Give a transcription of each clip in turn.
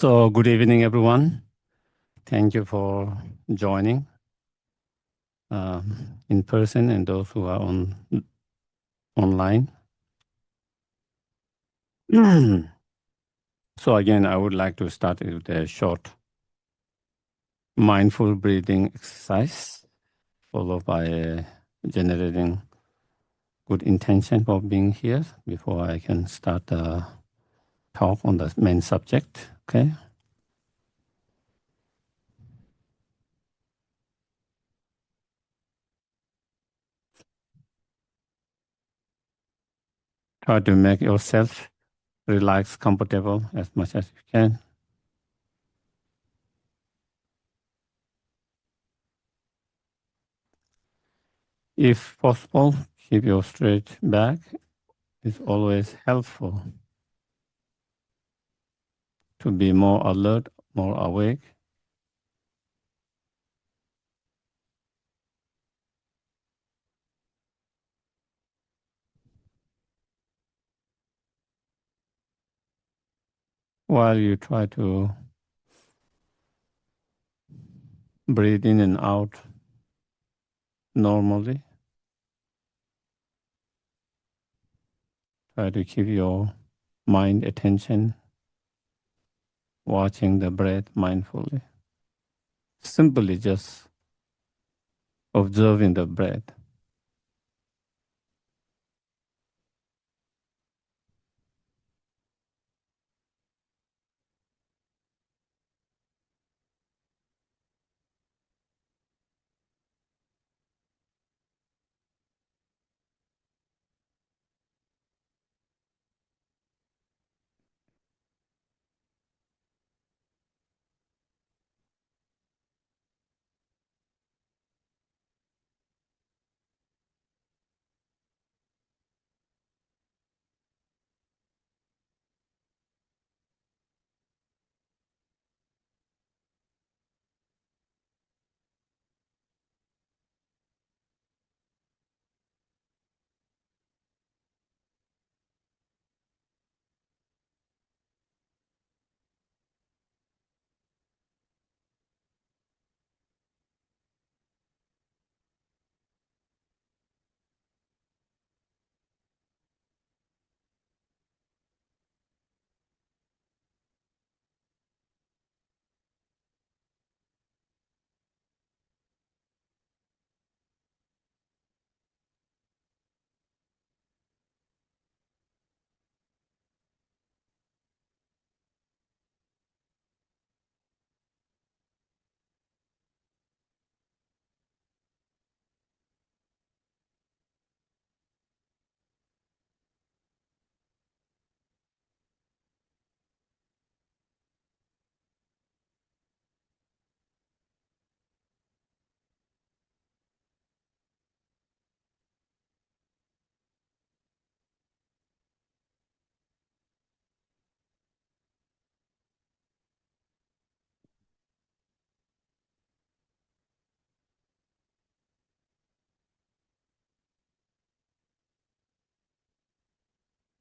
So, good evening, everyone. Thank you for joining in person and those who are online. So, again, I would like to start with a short mindful breathing exercise, followed by generating good intention for being here before I can start the talk on the main subject. Okay. Try to make yourself relax, comfortable as much as you can. If possible, keep your straight back. It's always helpful to be more alert, more awake. While you try to breathe in and out normally, try to keep your mind attention, watching the breath mindfully. Simply just observing the breath.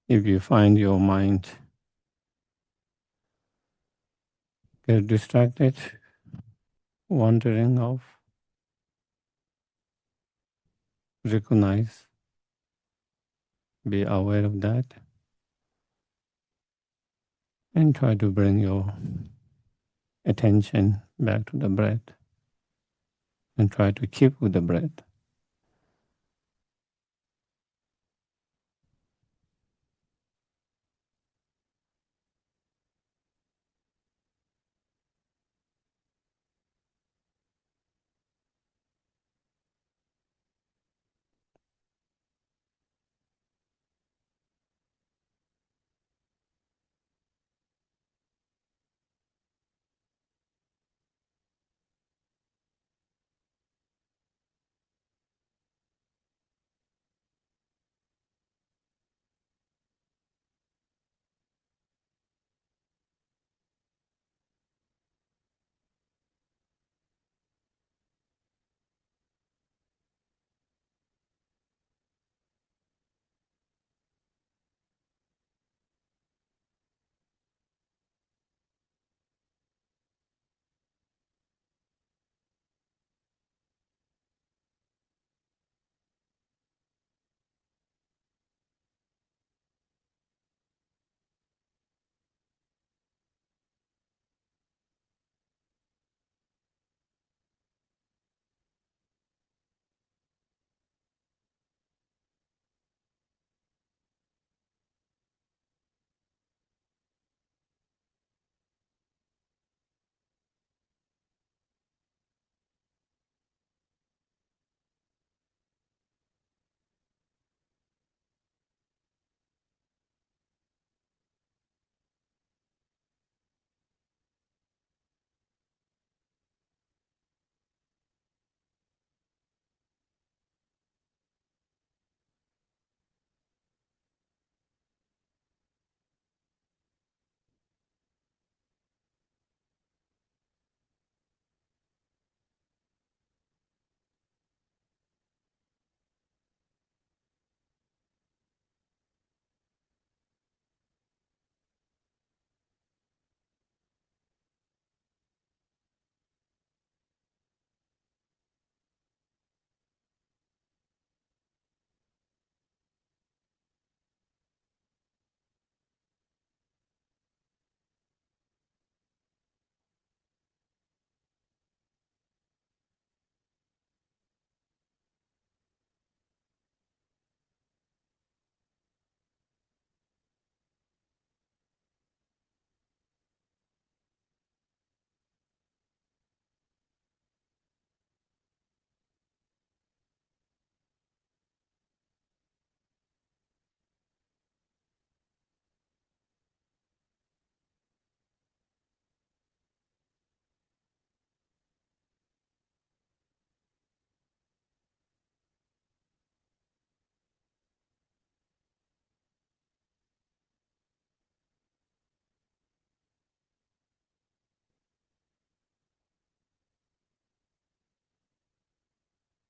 If you find your mind get distracted, wandering off, recognize, be aware of that, and try to bring your attention back to the breath and try to keep with the breath.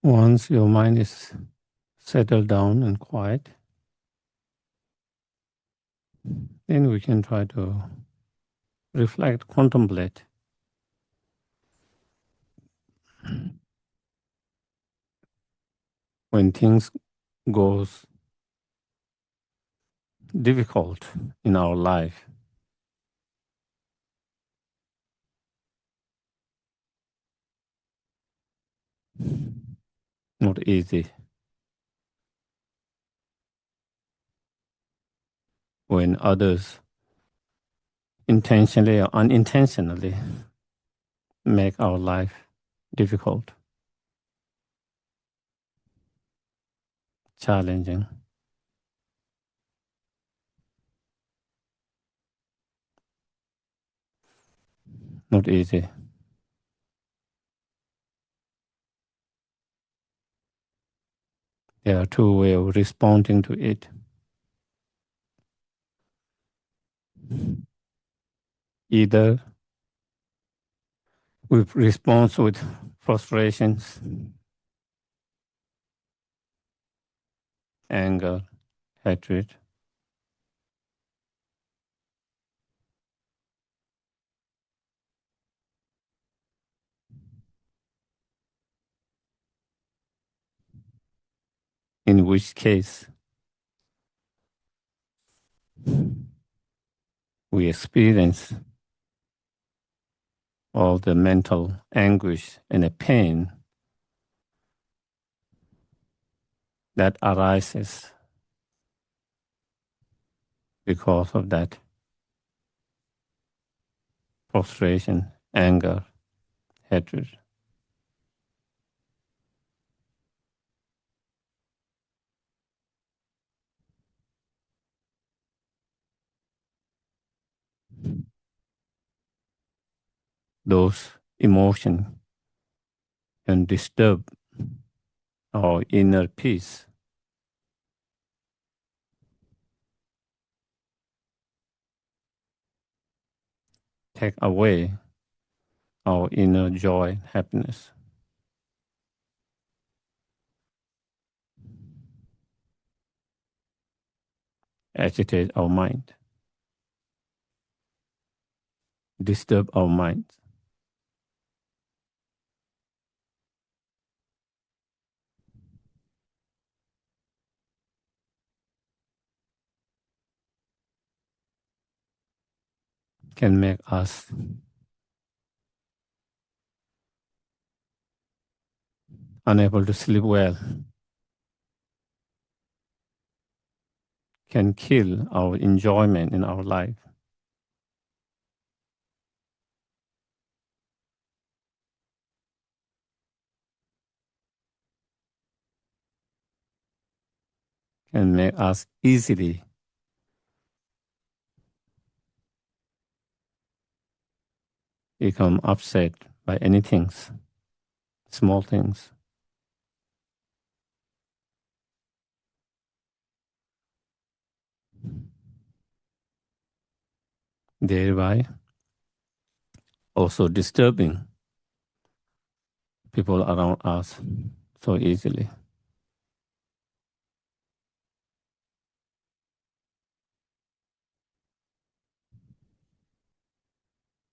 Once your mind is settled down and quiet, then we can try to reflect, contemplate. When things goes difficult in our life, not easy. When others intentionally or unintentionally make our life difficult, challenging, not easy. There are two ways of responding to it. Either we respond with frustrations, anger, hatred, in which case we experience all the mental anguish and the pain that arises because of that frustration, anger, hatred. Those emotions can disturb our inner peace, take away our inner joy, happiness, agitate our mind, disturb our mind, can make us unable to sleep well, can kill our enjoyment in our life, can make us easily become upset by anything, small things, thereby also disturbing people around us so easily.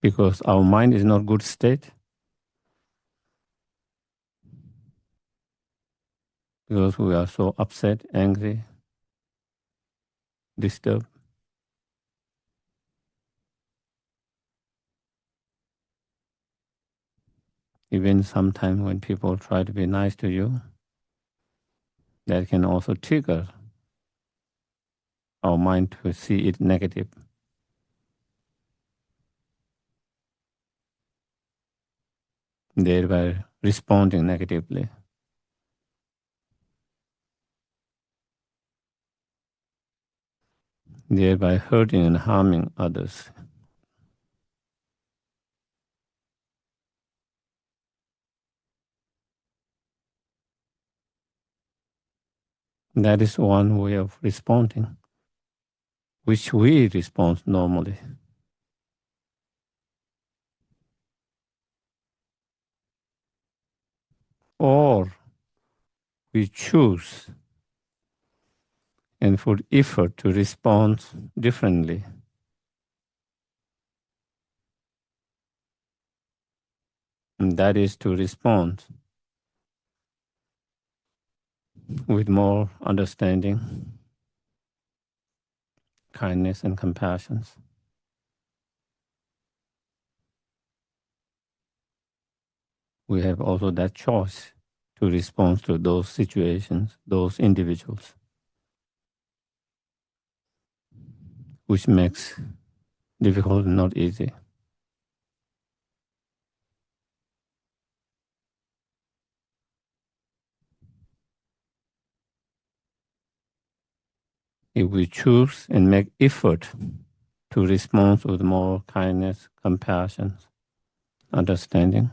Because our mind is not good state, because we are so upset, angry, disturbed. Even sometimes when people try to be nice to you, that can also trigger our mind to see it negative, thereby responding negatively, thereby hurting and harming others. That is one way of responding, which we respond normally. Or we choose and put effort to respond differently. And that is to respond with more understanding, kindness, and compassion. We have also that choice to respond to those situations, those individuals, which makes difficult and not easy. If we choose and make effort to respond with more kindness, compassion, understanding,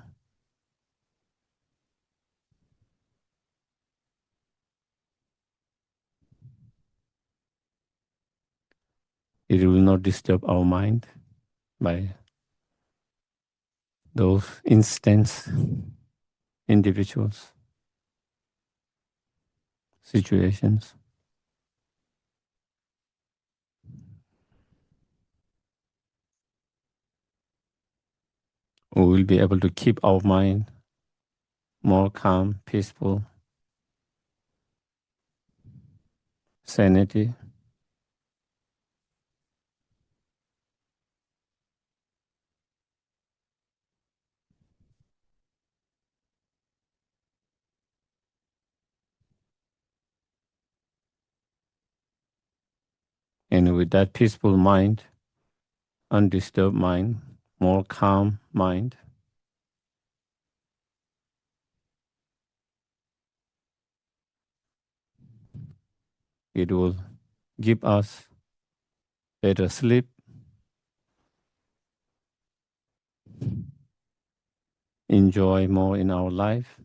it will not disturb our mind by those instance, individuals, situations. We will be able to keep our mind more calm, peaceful, sanity, and with that peaceful mind, undisturbed mind, more calm mind, it will give us better sleep, enjoy more in our life,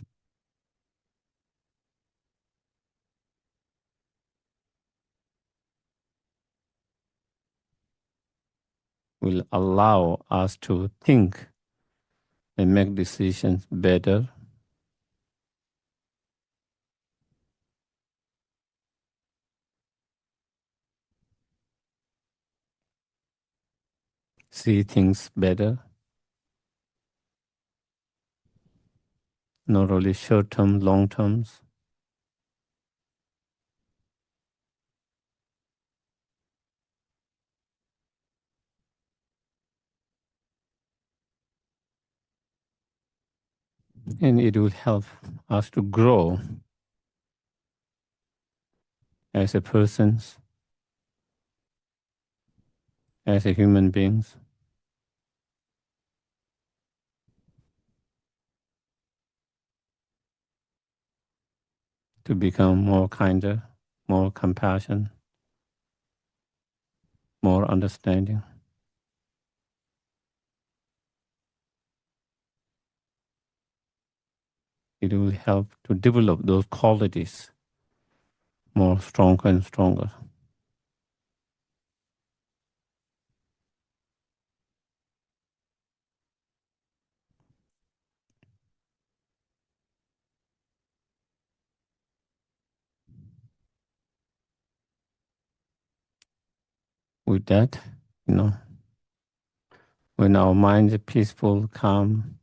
will allow us to think and make decisions better, see things better, not only short term, long terms. And it will help us to grow as a persons, as a human beings, to become more kinder, more compassion, more understanding. It will help to develop those qualities more stronger and stronger. With that, you know, when our mind is peaceful, calm,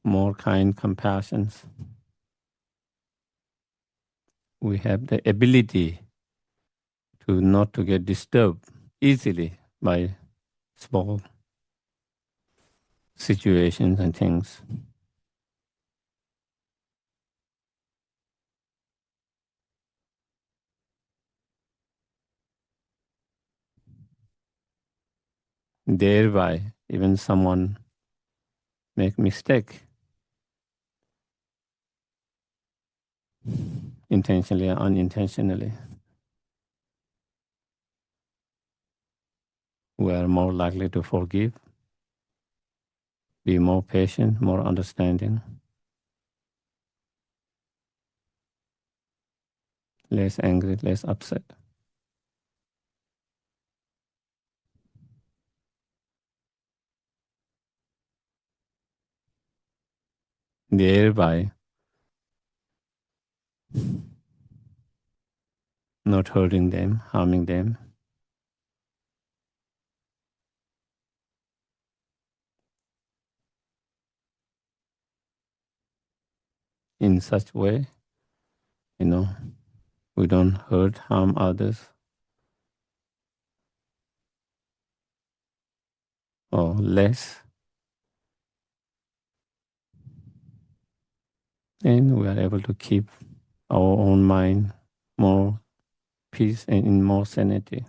more kind, compassion, we have the ability to not to get disturbed easily by small situations and things. Thereby, even someone make mistake intentionally or unintentionally, we are more likely to forgive, be more patient, more understanding, less angry, less upset. Thereby, not hurting them, harming them. In such way, you know, we don't hurt, harm others, or less, and we are able to keep our own mind more peace and in more sanity.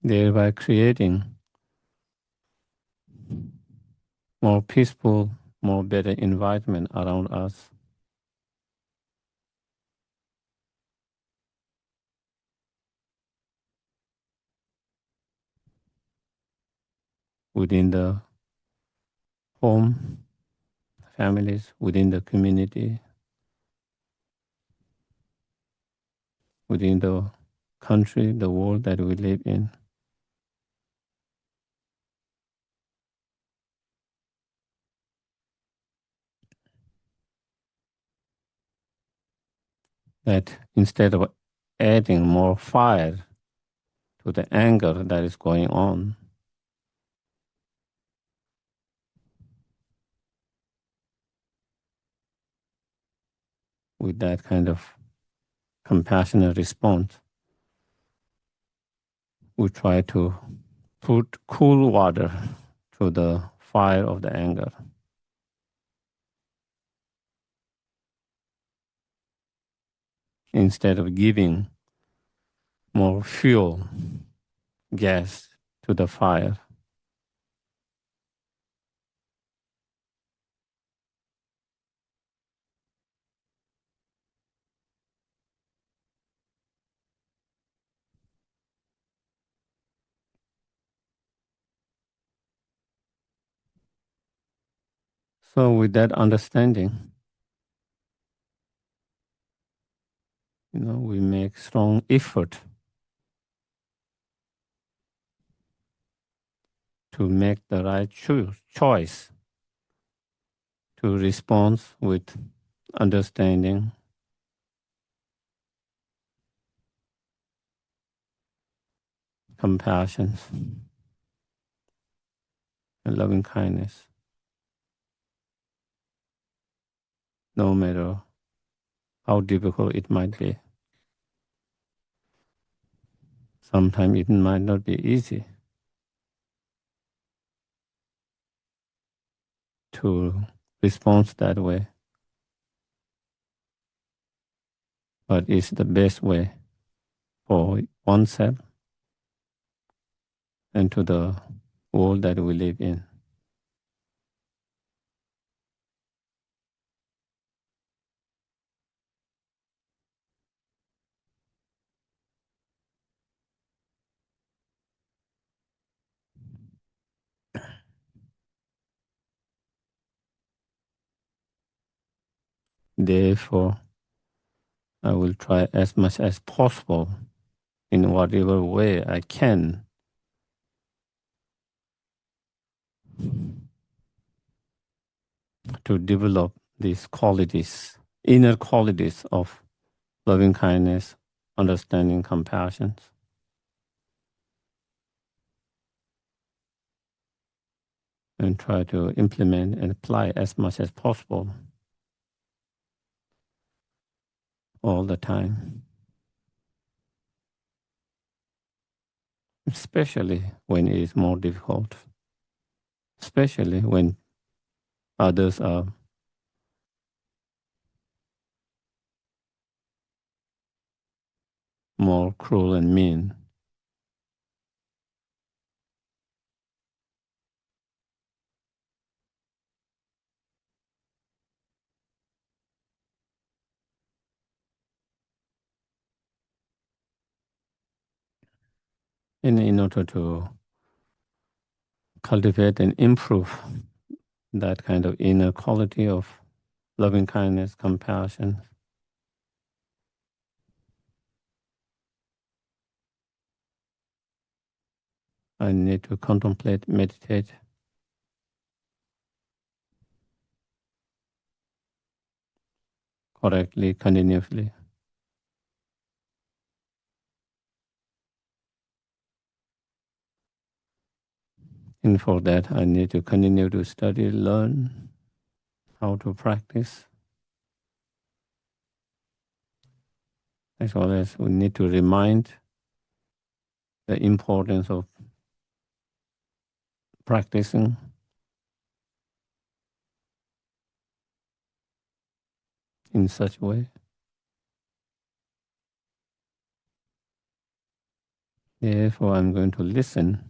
Thereby creating more peaceful, more better environment around us. Within the home, families, within the community, within the country, the world that we live in. That instead of adding more fire to the anger that is going on, with that kind of compassionate response, we try to put cool water to the fire of the anger. Instead of giving more fuel, gas to the fire. So with that understanding, we make strong effort to make the right choice to respond with understanding, compassion, and loving kindness, no matter how difficult it might be. Sometimes it might not be easy to respond that way, but it's the best way for oneself and to the world that we live in. Therefore, I will try as much as possible in whatever way I can to develop these qualities, inner qualities of loving kindness, understanding, compassion, and try to implement and apply as much as possible all the time, especially when it is more difficult, especially when others are more cruel and mean. And in order to cultivate and improve that kind of inner quality of loving kindness, compassion, I need to contemplate, meditate correctly, continuously. And for that, I need to continue to study, learn how to practice. As well as we need to remind the importance of practicing in such way. Therefore, I'm going to listen.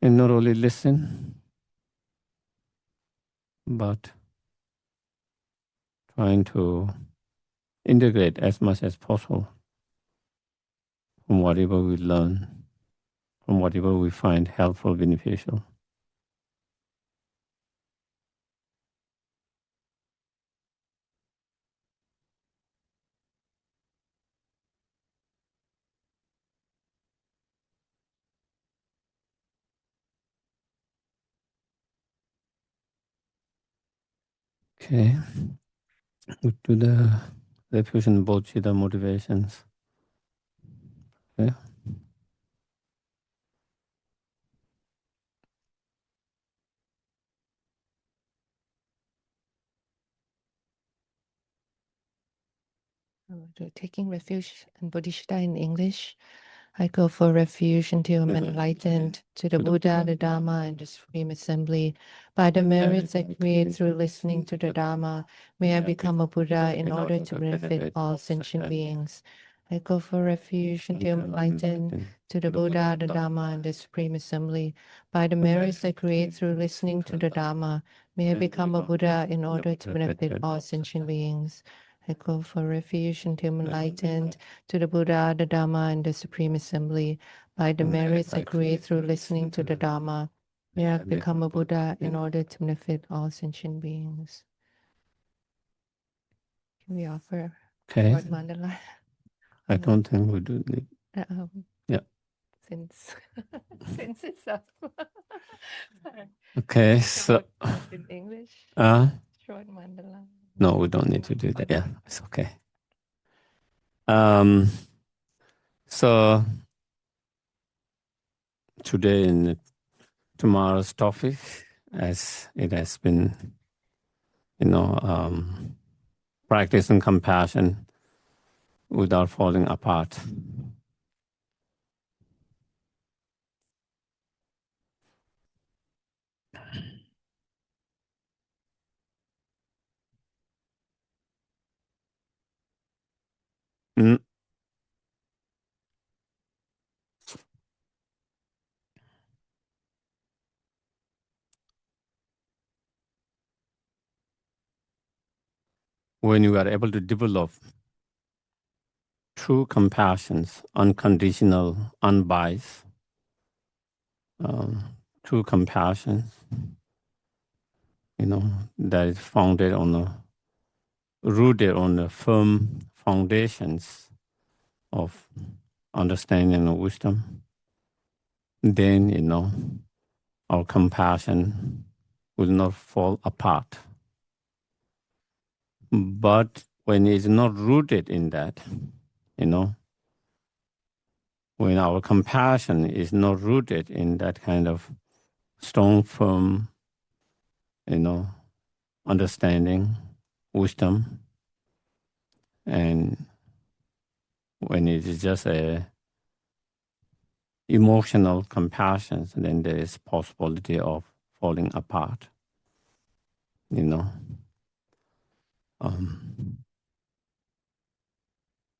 And not only listen, but trying to integrate as much as possible from whatever we learn, from whatever we find helpful, beneficial. Okay, we do the refusion bodhicitta motivations. Okay. Taking refuge in bodhicitta in English. I go for refuge until I'm enlightened to the Buddha, the Dharma, and the Supreme Assembly. By the merits I create through listening to the Dharma, may I become a Buddha in order to benefit all sentient beings. I go for refuge until I'm enlightened to the Buddha, the Dharma, and the Supreme Assembly. By the merits I create through listening to the Dharma, may I become a Buddha in order to benefit all sentient beings. I go for refuge until I'm enlightened to the Buddha, the Dharma, and the Supreme Assembly. By the merits I create through listening to the Dharma, may I become a Buddha in order to benefit all sentient beings. Can we offer short mandala? I don't think we do need. Yeah. Since it's up. Okay, so in English. Short mandala. No, we don't need to do that. Yeah, it's okay. So today and tomorrow's topic, as it has been, practicing compassion without falling apart. Mm. When you are able to develop true compassions, unconditional, unbiased, true compassion, that is founded on rooted on the firm foundations of understanding and wisdom, then, our compassion will not fall apart. But when it's not rooted in that, when our compassion is not rooted in that kind of strong, firm, understanding, wisdom, and when it is just a emotional compassion, then there is possibility of falling apart,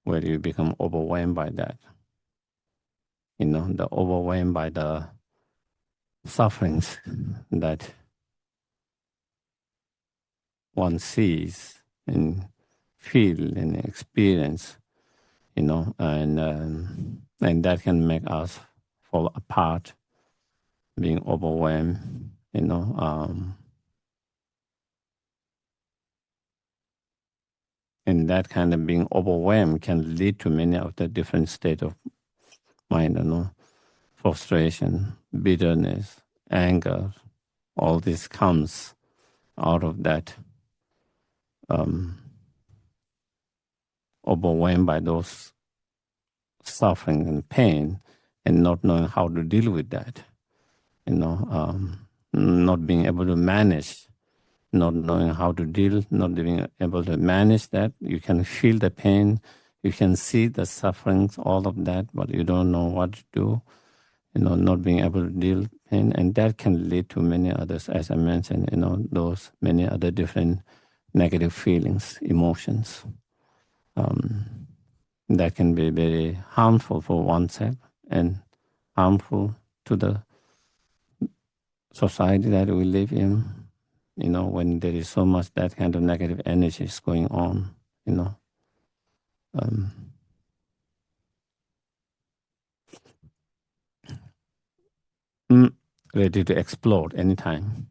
where you become overwhelmed by that, the overwhelmed by the sufferings that one sees and feel and experience, and that can make us fall apart, being overwhelmed, and that kind of being overwhelmed can lead to many of the different states of mind, frustration, bitterness, anger, all this comes out of that overwhelmed by those suffering and pain and not knowing how to deal with that, not being able to manage, not knowing how to deal, not being able to manage that. You can feel the pain, you can see the sufferings, all of that, but you don't know what to do, not being able to deal with pain. And that can lead to many others, as I mentioned, those many other different negative feelings, emotions. That can be very harmful for oneself and harmful to the society that we live in, when there is so much that kind of negative energy is going on, ready to explode anytime.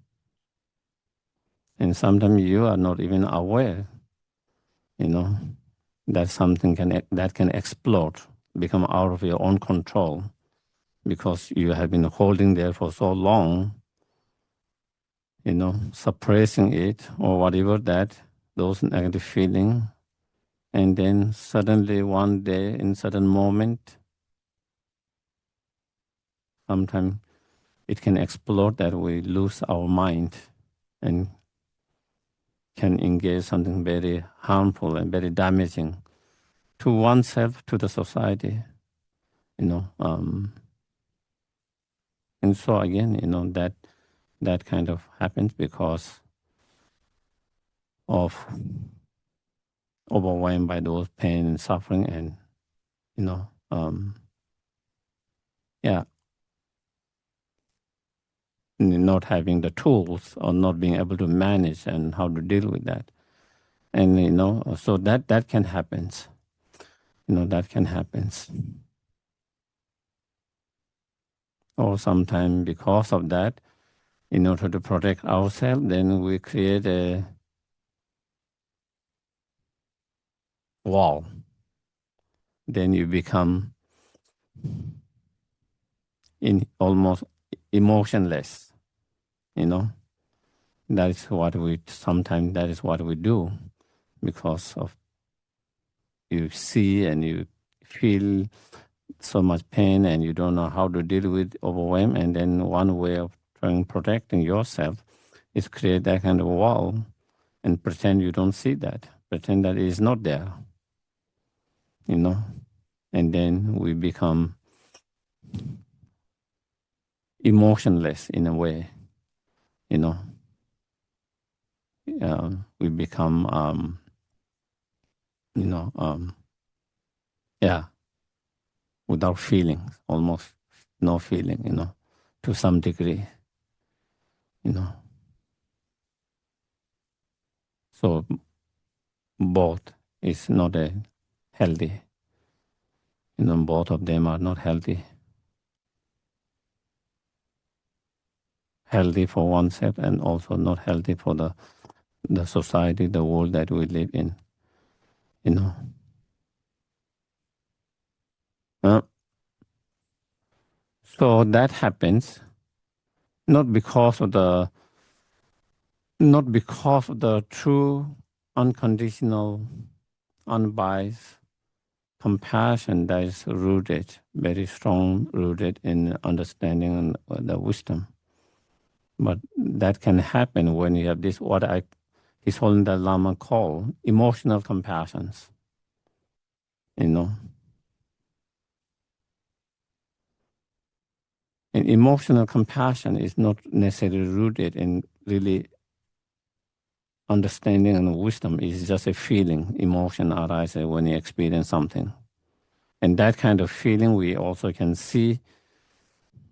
And sometimes you are not even aware, that something that can explode, become out of your own control, because you have been holding there for so long, suppressing it or whatever those negative feelings. And then suddenly one day, in certain moment, sometimes it can explode that we lose our mind and can engage something very harmful and very damaging to oneself, to the society, and so again, that kind of happens because of overwhelmed by those pain and suffering, and not having the tools or not being able to manage and how to deal with that. And so that can happen. That can happen. Or sometimes because of that, in order to protect ourselves, then we create a wall. Then you become almost emotionless. That is what we do, because of you see and you feel so much pain and you don't know how to deal with overwhelm. And then one way of protecting yourself is create that kind of wall and pretend you don't see that, pretend that it is not there, and then we become emotionless in a way, we become, without feelings, almost no feeling, to some degree, So both is not a healthy, both of them are not healthy. Healthy for oneself and also not healthy for the society, the world that we live in, So that happens not because of the true, unconditional, unbiased compassion that is rooted, very strong, rooted in understanding and the wisdom. But that can happen when you have this, His Holiness Lama call emotional compassions, And emotional compassion is not necessarily rooted in really understanding and wisdom. It's just a feeling, emotion arises when you experience something. And that kind of feeling we also can see,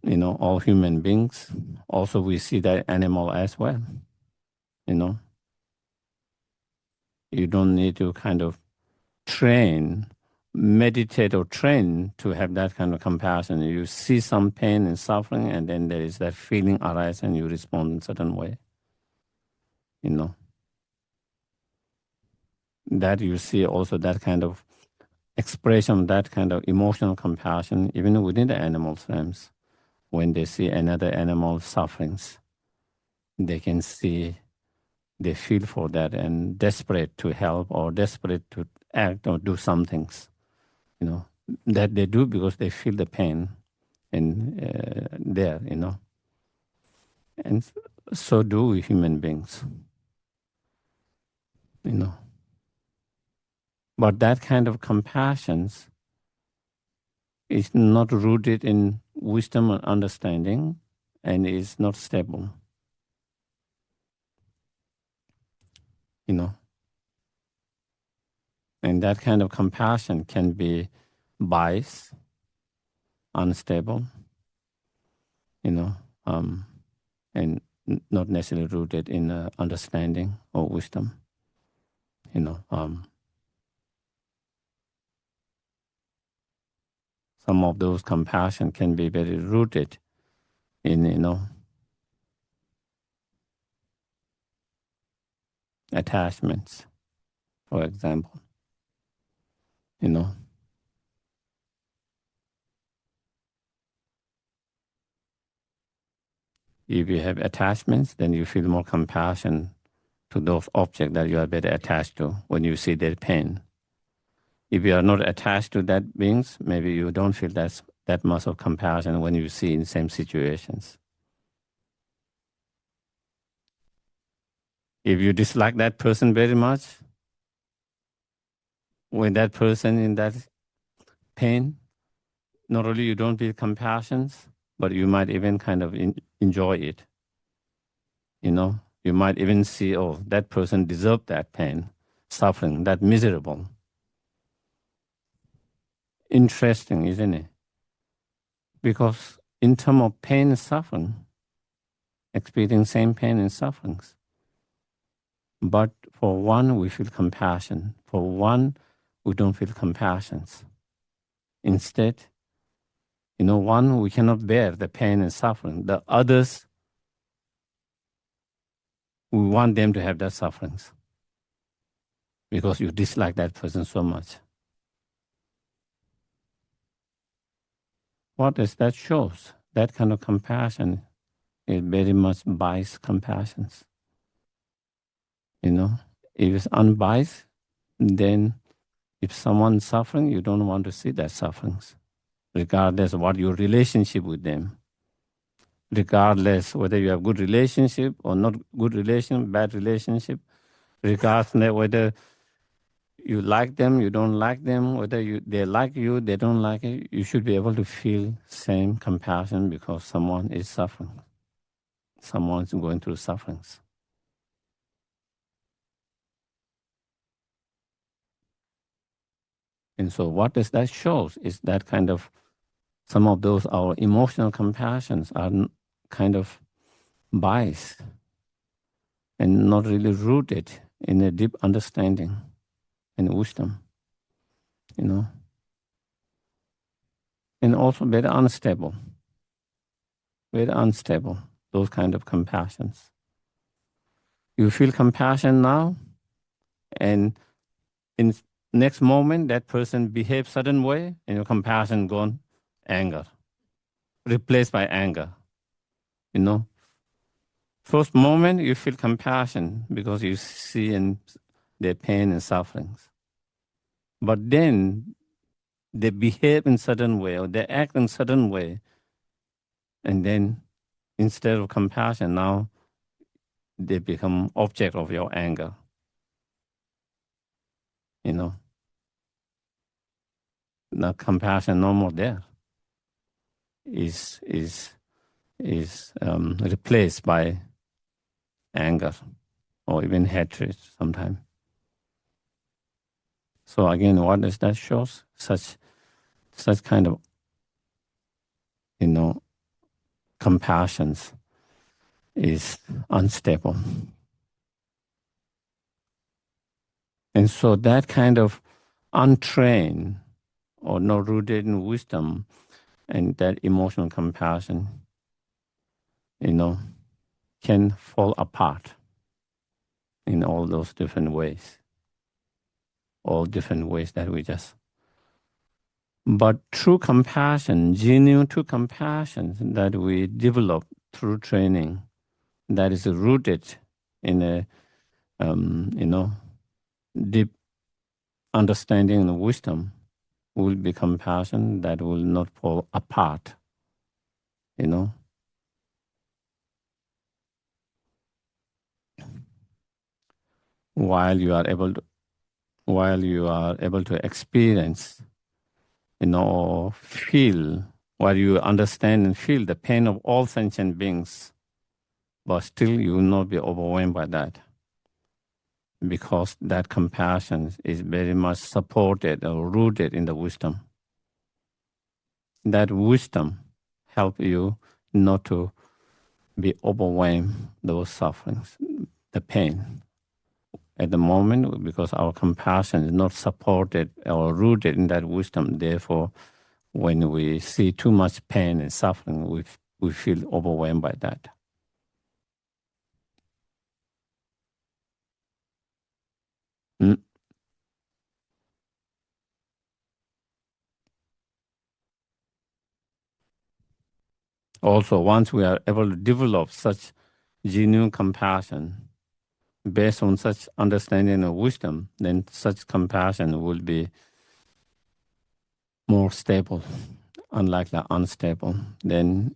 all human beings. Also we see that animal as well, You don't need to kind of meditate or train to have that kind of compassion. You see some pain and suffering, and then there is that feeling arise and you respond in a certain way, That you see also that kind of expression, that kind of emotional compassion, even within the animal realms. when they see another animal sufferings, they can see, they feel for that and desperate to help or desperate to act or do some things, that they do because they feel the pain in there, And so do we human beings, But that kind of compassion is not rooted in wisdom and understanding and is not stable, And that kind of compassion can be biased, unstable, and not necessarily rooted in understanding or wisdom, Some of those compassion can be very rooted in, attachments, for example, If you have attachments, then you feel more compassion to those objects that you are very attached to when you see their pain. If you are not attached to that beings, maybe you don't feel that much of compassion when you see in same situations. If you dislike that person very much, when that person in that pain, not only you don't feel compassion, but you might even kind of enjoy it. You might even see, oh, that person deserved that pain, suffering, that miserable. Interesting, isn't it? Because in terms of pain and suffering, experiencing same pain and sufferings. But for one, we feel compassion. For one, we don't feel compassion. Instead, one, we cannot bear the pain and suffering. The others, we want them to have that sufferings because you dislike that person so much. What does that shows? That kind of compassion is very much biased compassion. If it's unbiased, then if someone's suffering, you don't want to see that sufferings, regardless of what your relationship with them. Regardless whether you have good relationship or not good relation, bad relationship, regardless whether you like them, you don't like them, whether they like you, they don't like you, you should be able to feel same compassion because someone is suffering. Someone's going through sufferings. And so what does that show is that kind of some of those our emotional compassions are kind of biased and not really rooted in a deep understanding and wisdom, and also very unstable, those kind of compassions. You feel compassion now, and in next moment that person behaves certain way, and your compassion gone, anger, replaced by anger, First moment you feel compassion because you see in their pain and sufferings. But then they behave in certain way or they act in certain way. And then instead of compassion, now they become object of your anger. The compassion no more there. Is replaced by anger or even hatred sometimes. So again, what does that show? Such kind of compassion is unstable. And so that kind of untrained or not rooted in wisdom and that emotional compassion, can fall apart in all those different ways. All different ways that we just But true compassion, genuine true compassion that we develop through training, that is rooted in a deep understanding and wisdom, will be compassion that will not fall apart. While you are able to experience, or feel, while you understand and feel the pain of all sentient beings, but still you will not be overwhelmed by that, because that compassion is very much supported or rooted in the wisdom. That wisdom help you not to be overwhelmed those sufferings, the pain. At the moment, because our compassion is not supported or rooted in that wisdom, therefore, when we see too much pain and suffering, we feel overwhelmed by that. Also, once we are able to develop such genuine compassion based on such understanding and wisdom, then such compassion will be more stable, unlike the unstable. Then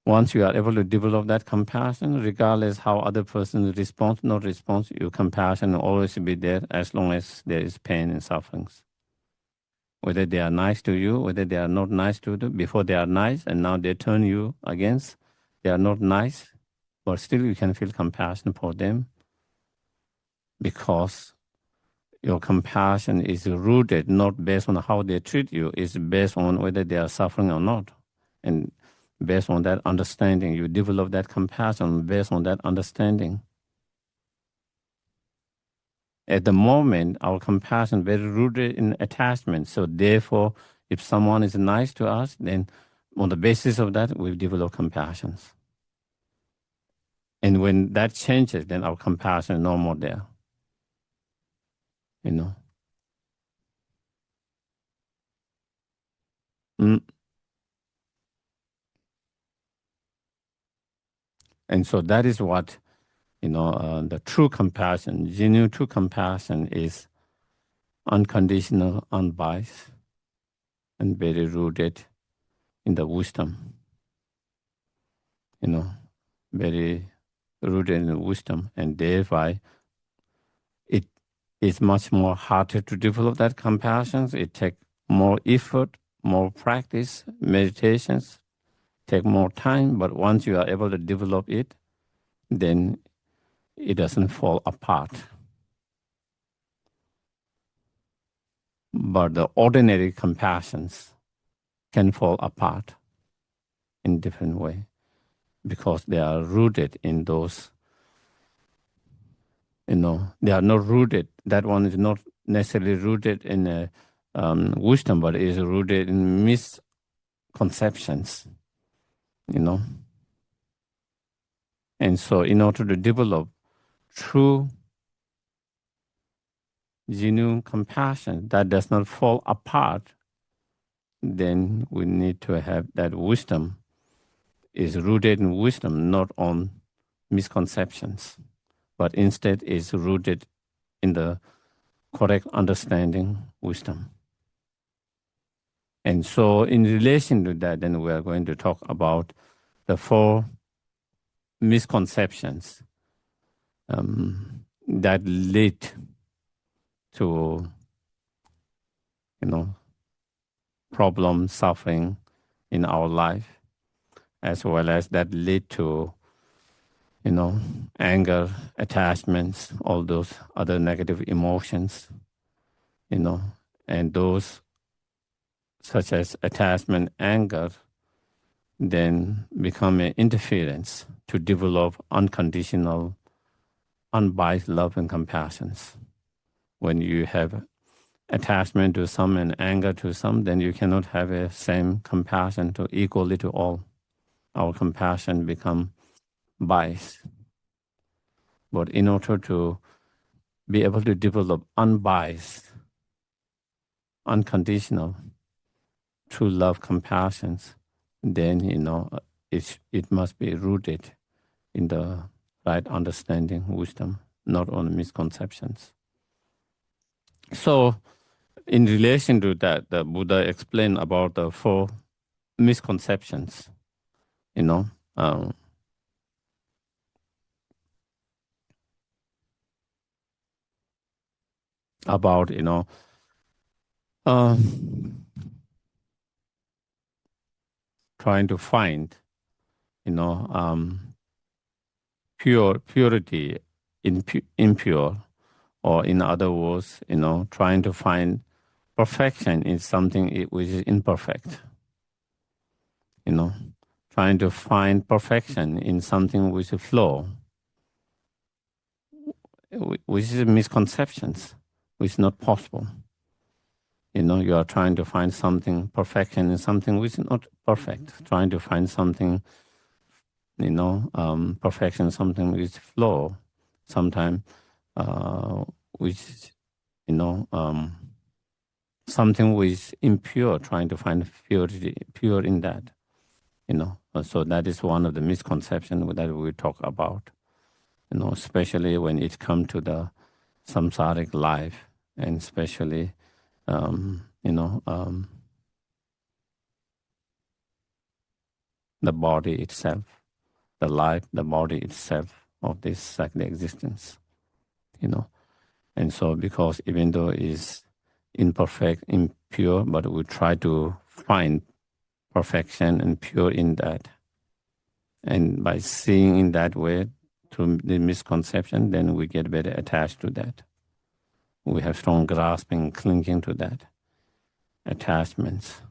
once you are able to develop that compassion, regardless how other person responds, not responds, your compassion will always be there as long as there is pain and sufferings. Whether they are nice to you, whether they are not nice to you, before they are nice and now they turn you against, they are not nice, but still you can feel compassion for them, because your compassion is rooted not based on how they treat you, it's based on whether they are suffering or not. And based on that understanding, you develop that compassion based on that understanding. At the moment, our compassion is very rooted in attachment. So therefore, if someone is nice to us, then on the basis of that, we develop compassion. And when that changes, then our compassion is no more there. And so that is what, the true compassion, genuine true compassion is unconditional, unbiased, and very rooted in the wisdom. Very rooted in the wisdom. And thereby, it is much more harder to develop that compassion. It takes more effort, more practice, meditations, take more time. But once you are able to develop it, then it doesn't fall apart. But the ordinary compassions can fall apart in different way, because they are rooted in those, they are not rooted. That one is not necessarily rooted in wisdom, but is rooted in misconceptions, And so in order to develop true, genuine compassion that does not fall apart, then we need to have that wisdom is rooted in wisdom, not on misconceptions, but instead is rooted in the correct understanding, wisdom. And so in relation to that, then we are going to talk about the 4 misconceptions that lead to, problem, suffering in our life, as well as that lead to, anger, attachments, all those other negative emotions, and those such as attachment, anger, then become an interference to develop unconditional, unbiased love and compassion. When you have attachment to some and anger to some, then you cannot have a same compassion to equally to all. Our compassion become biased. But in order to be able to develop unbiased, unconditional, true love, compassion, then, it must be rooted in the right understanding, wisdom, not on misconceptions. So, in relation to that, the Buddha explained about the 4 misconceptions, about, trying to find, purity in impure, or in other words, trying to find perfection in something which is imperfect. Trying to find perfection in something with a flaw, which is misconceptions, which is not possible. You are trying to find something perfection in something which is not perfect. Trying to find something, perfection, something which is flaw, sometimes, which, something which is impure. Trying to find purity, pure in that. So that is one of the misconceptions that we talk about, especially when it comes to the samsaric life, and especially, the body itself, the life, the body itself of this cyclic existence, And so because even though it's imperfect, impure, but we try to find perfection and pure in that. And by seeing in that way, through the misconception, then we get very attached to that. We have strong grasping, clinging to that attachments,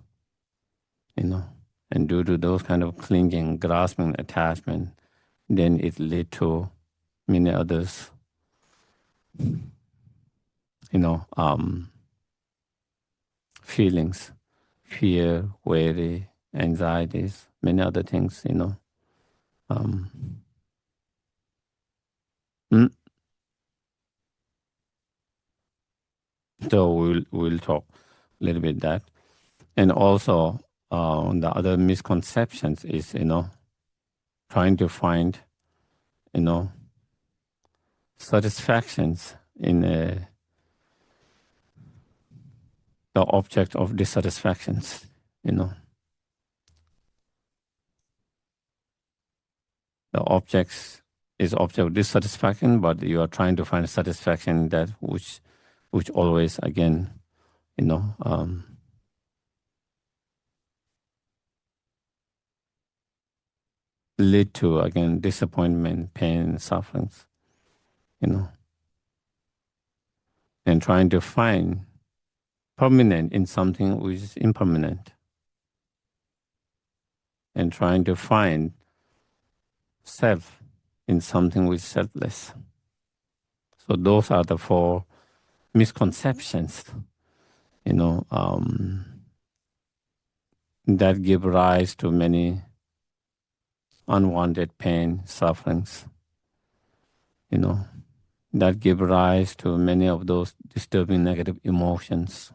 And due to those kind of clinging, grasping, attachment, then it lead to many others, feelings, fear, worry, anxieties, many other things, Mm. So we'll talk a little bit that. And also, the other misconceptions is, trying to find, satisfactions in the object of dissatisfactions, The objects is object of dissatisfaction, but you are trying to find satisfaction in that which always, again, lead to, again, disappointment, pain, sufferings, and trying to find permanent in something which is impermanent, and trying to find self in something which is selfless. So those are the 4 misconceptions, that give rise to many unwanted pain, sufferings, that give rise to many of those disturbing negative emotions.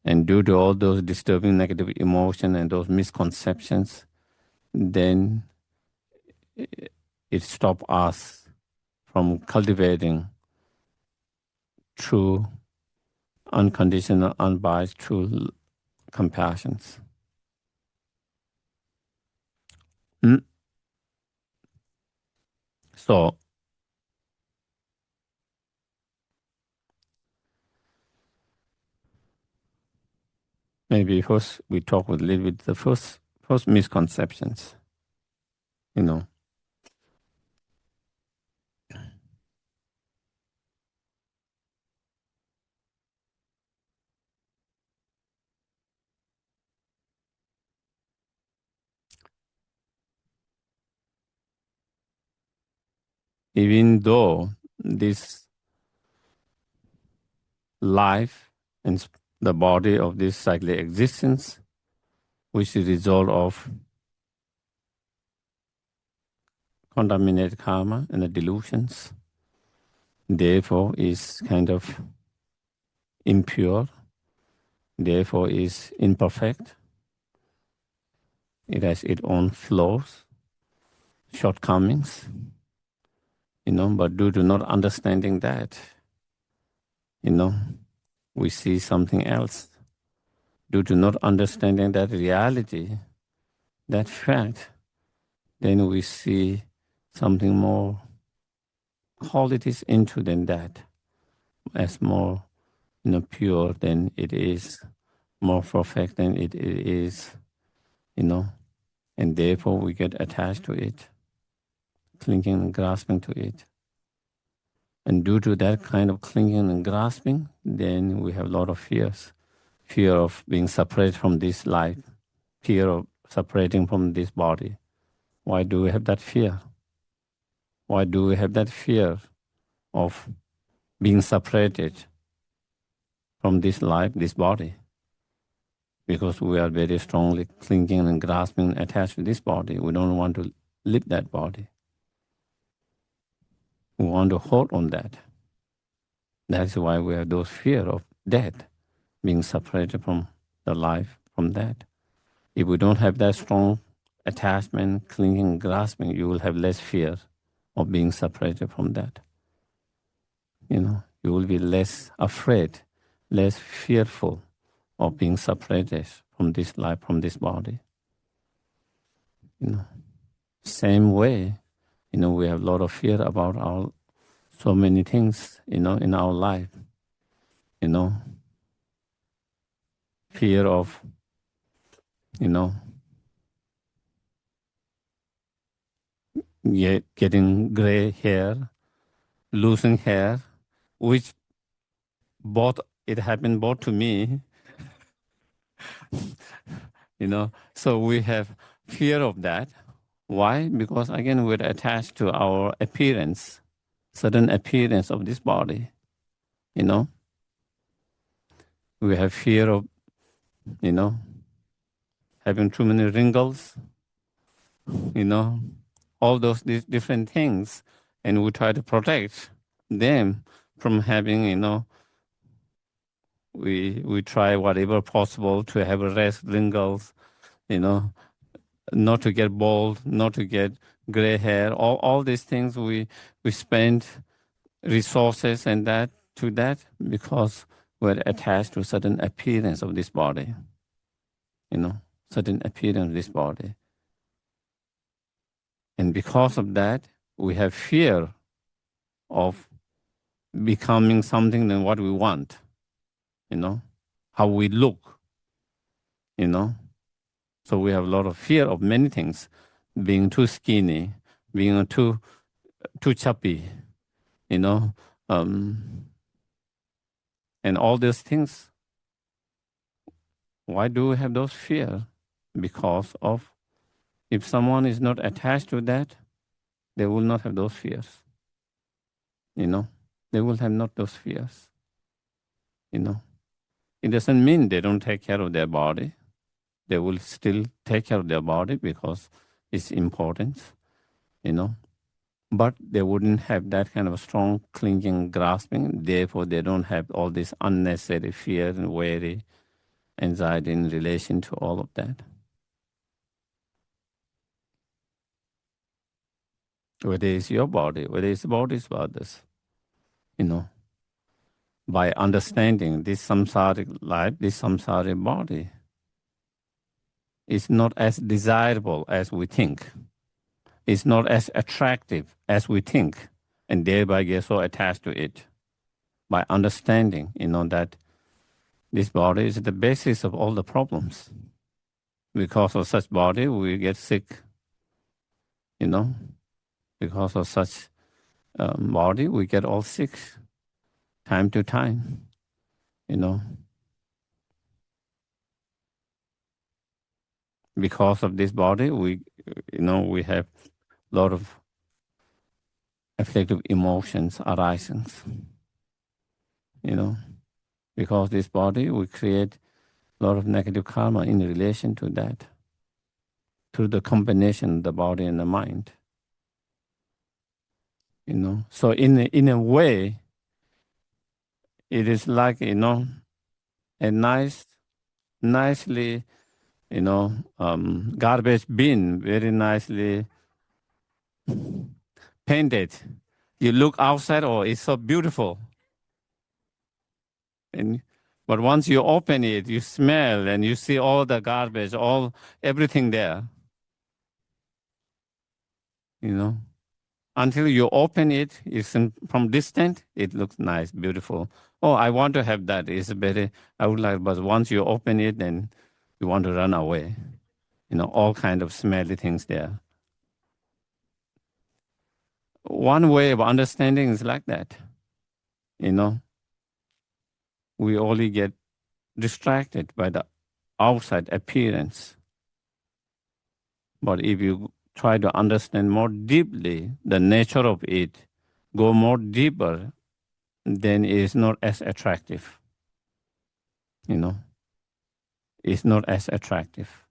And due to all those disturbing negative emotions and those misconceptions, then it stops us from cultivating true, unconditional, unbiased, true compassions. So, maybe first we talk a little bit the first misconceptions, Even though this life and the body of this cyclic existence, which is the result of contaminated karma and the delusions, therefore is kind of impure, therefore is imperfect. It has its own flaws, shortcomings, but due to not understanding that, we see something else. Due to not understanding that reality, that fact, then we see something more qualities into than that, as more pure than it is, more perfect than it is, and therefore we get attached to it, clinging and grasping to it. And due to that kind of clinging and grasping, then we have a lot of fears. Fear of being separated from this life, fear of separating from this body. Why do we have that fear? Why do we have that fear of being separated from this life, this body? Because we are very strongly clinging and grasping and attached to this body. We don't want to leave that body. We want to hold on that. That's why we have those fear of death, being separated from the life, from that. If we don't have that strong attachment, clinging, grasping, you will have less fear of being separated from that. You will be less afraid, less fearful of being separated from this life, from this body. Same way, we have a lot of fear about so many things, in our life. Fear of, getting gray hair, losing hair, which it happened both to me, So we have fear of that. Why? Because again, we're attached to our appearance, certain appearance of this body, We have fear of, having too many wrinkles, all these different things. And we try to protect them from having, we try whatever possible to have less wrinkles, not to get bald, not to get gray hair. All these things we spend resources and that because we're attached to certain appearance of this body, certain appearance of this body. And because of that, we have fear of becoming something than what we want, how we look, So we have a lot of fear of many things, being too skinny, being too chubby, and all these things. Why do we have those fears? Because of, if someone is not attached to that, they will not have those fears. They will have not those fears. It doesn't mean they don't take care of their body. They will still take care of their body because it's important, But they wouldn't have that kind of strong clinging, grasping. Therefore, they don't have all this unnecessary fear and worry, anxiety in relation to all of that. Whether it's your body, whether it's the bodies of others, by understanding this samsaric life, this samsaric body is not as desirable as we think. It's not as attractive as we think, and thereby get so attached to it. By understanding, that this body is the basis of all the problems. Because of such body, we get sick, Because of such body, we get all sick time to time, Because of this body, we have a lot of afflictive emotions arising, Because this body, we create a lot of negative karma in relation to that, through the combination of the body and the mind. So in a way, it is like, a nice nicely, garbage bin, very nicely painted. You look outside, oh, it's so beautiful. But once you open it, you smell and you see all the garbage, everything there. Until you open it, from distant, it looks nice, beautiful. Oh, I want to have that. I would like, but once you open it, then you want to run away. All kind of smelly things there. One way of understanding is like that. We only get distracted by the outside appearance. But if you try to understand more deeply the nature of it, go more deeper, then it is not as attractive. It's not as attractive.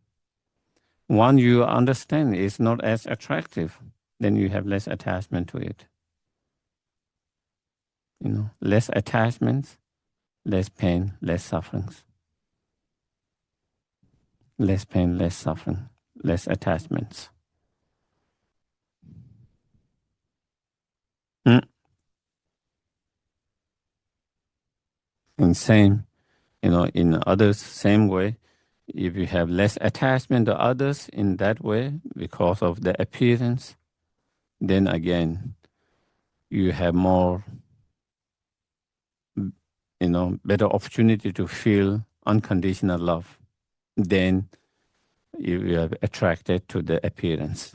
Once you understand it's not as attractive, then you have less attachment to it. Less attachments, less pain, less sufferings. Less pain, less suffering, less attachments. And same, in others, same way. If you have less attachment to others in that way because of the appearance, then again, you have more, better opportunity to feel unconditional love. Then you are attracted to the appearance,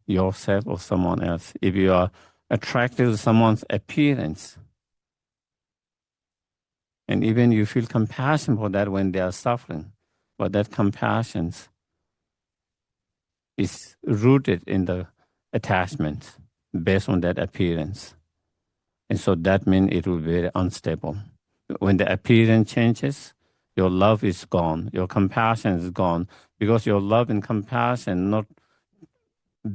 yourself or someone else. If you are attracted to someone's appearance, and even you feel compassion for that when they are suffering, but that compassion is rooted in the attachment based on that appearance. And so that means it will be very unstable. When the appearance changes, your love is gone, your compassion is gone, because your love and compassion not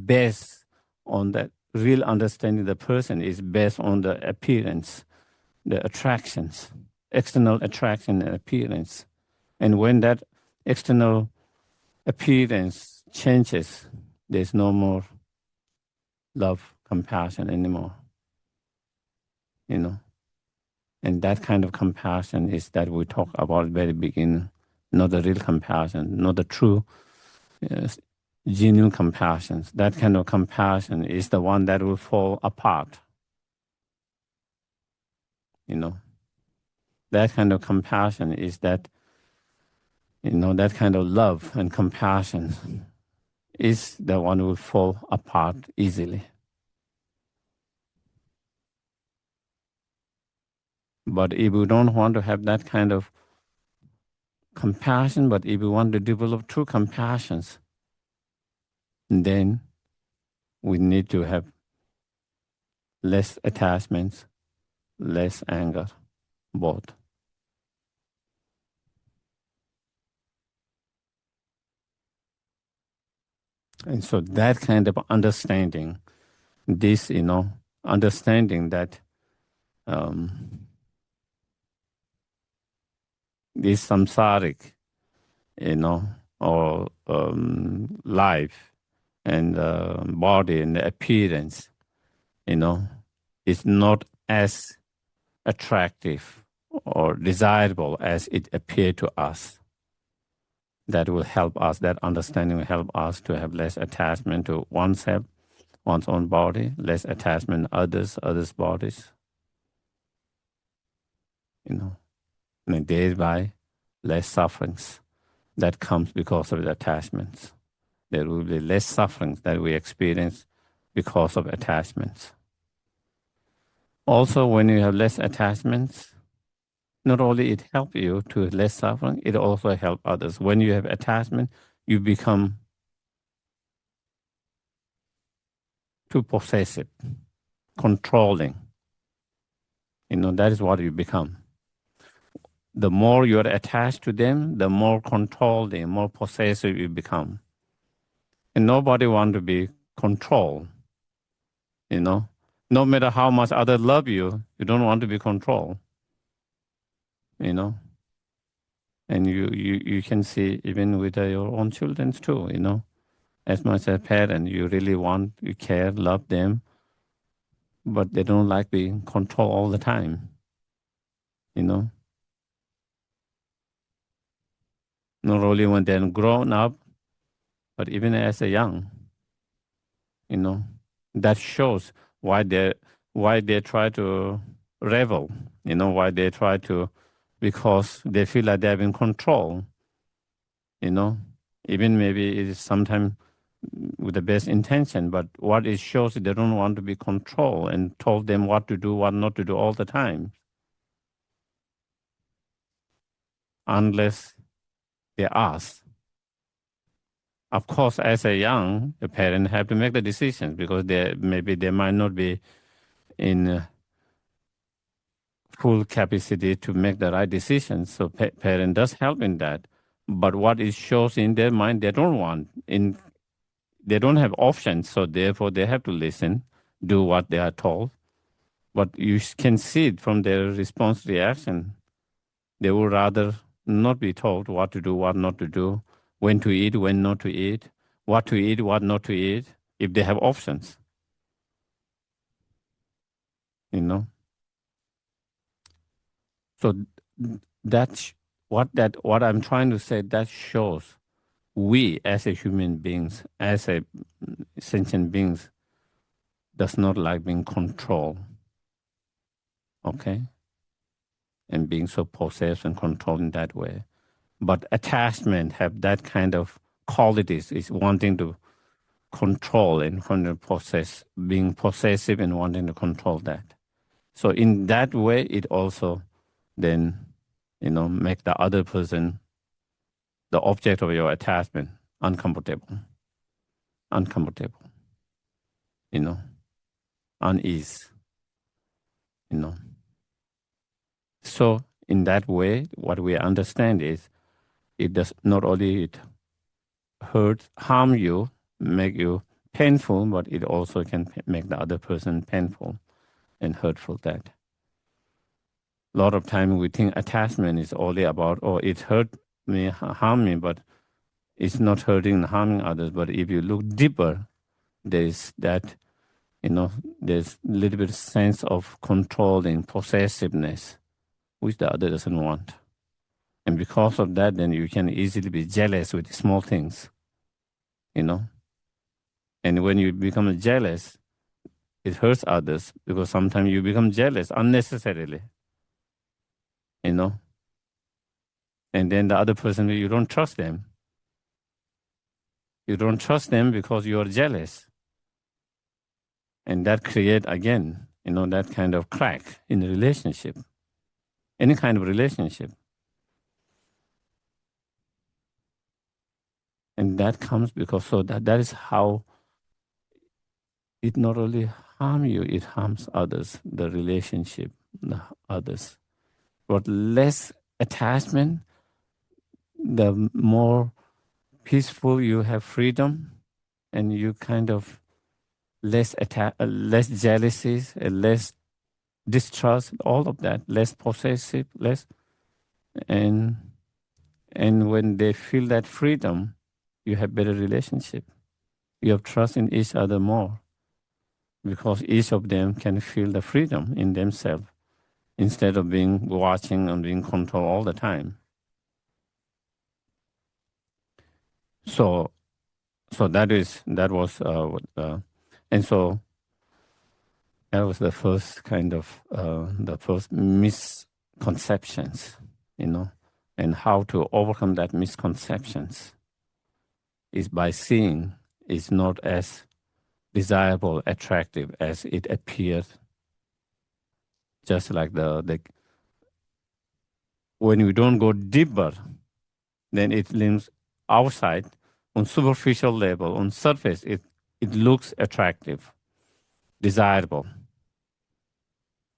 based on that real understanding the person, is based on the appearance, the attractions, external attraction and appearance. And when that external appearance changes, there's no more love, compassion anymore. And that kind of compassion is that we talk about at the very beginning, not the real compassion, not the true, genuine compassion. That kind of compassion is the one that will fall apart. That kind of compassion is that, that kind of love and compassion is the one who will fall apart easily. But if we don't want to have that kind of compassion, but if we want to develop true compassions, then we need to have less attachments, less anger, both. And so that kind of understanding, understanding that this samsaric, or life and body and appearance, is not as attractive or desirable as it appeared to us. That will help us, that understanding will help us to have less attachment to oneself, one's own body, less attachment to others' bodies. And thereby less sufferings that comes because of the attachments. There will be less sufferings that we experience because of attachments. Also, when you have less attachments, not only it helps you to less suffering, it also helps others. When you have attachment, you become too possessive, controlling. That is what you become. The more you are attached to them, the more controlling, more possessive you become. And nobody wants to be controlled. No matter how much others love you, you don't want to be controlled. you know. And you can see even with your own children too, you know. As much as a parent, you really want, you care, love them, but they don't like being controlled all the time, you know. Not only when they're grown up, but even as a young, you know. That shows why they try to rebel, you know, why they try to, because they feel like they have in control, you know. Even maybe it is sometimes with the best intention, but what it shows is they don't want to be controlled and told them what to do, what not to do all the time, unless they ask. Of course, as a young, the parent have to make the decisions because maybe they might not be in full capacity to make the right decisions. So parent does help in that. But what it shows in their mind, they don't want. They don't have options, so therefore they have to listen, do what they are told. But you can see it from their response reaction. They would rather not be told what to do, what not to do, when to eat, when not to eat, what not to eat, if they have options, you know. So that's what I'm trying to say. That shows we as a human beings, as a sentient beings, does not like being controlled, okay, and being so possessed and controlled in that way. But attachment have that kind of qualities, is wanting to control and wanting to possess, being possessive and wanting to control that. So in that way, it also then, you know, make the other person, the object of your attachment, uncomfortable, you know, unease, you know. So in that way, what we understand is it does not only it hurt, harm you, make you painful, but it also can make the other person painful and hurtful. That a lot of time we think attachment is only about, oh, it hurt me, harm me, but it's not hurting and harming others. But if you look deeper, there's that, you know, there's a little bit of sense of control and possessiveness, which the other doesn't want. And because of that, then you can easily be jealous with small things, you know. And when you become jealous, it hurts others because sometimes you become jealous unnecessarily, you know. And then the other person, you don't trust them. You don't trust them because you are jealous. And that create again, you know, that kind of crack in the relationship, any kind of relationship. And that comes because so that is how it not only harm you, it harms others, the relationship, the others. But less attachment, the more peaceful you have freedom, and you kind of less jealousies, less distrust, all of that, less possessive, less, and when they feel that freedom, you have better relationship. You have trust in each other more because each of them can feel the freedom in themselves instead of being watching and being controlled all the time. So that was and so that was the first kind of the first misconceptions, you know, and how to overcome that misconceptions is by seeing it's not as desirable, attractive as it appears. Just like the when you don't go deeper, then it lives outside on superficial level, on surface, it looks attractive, desirable.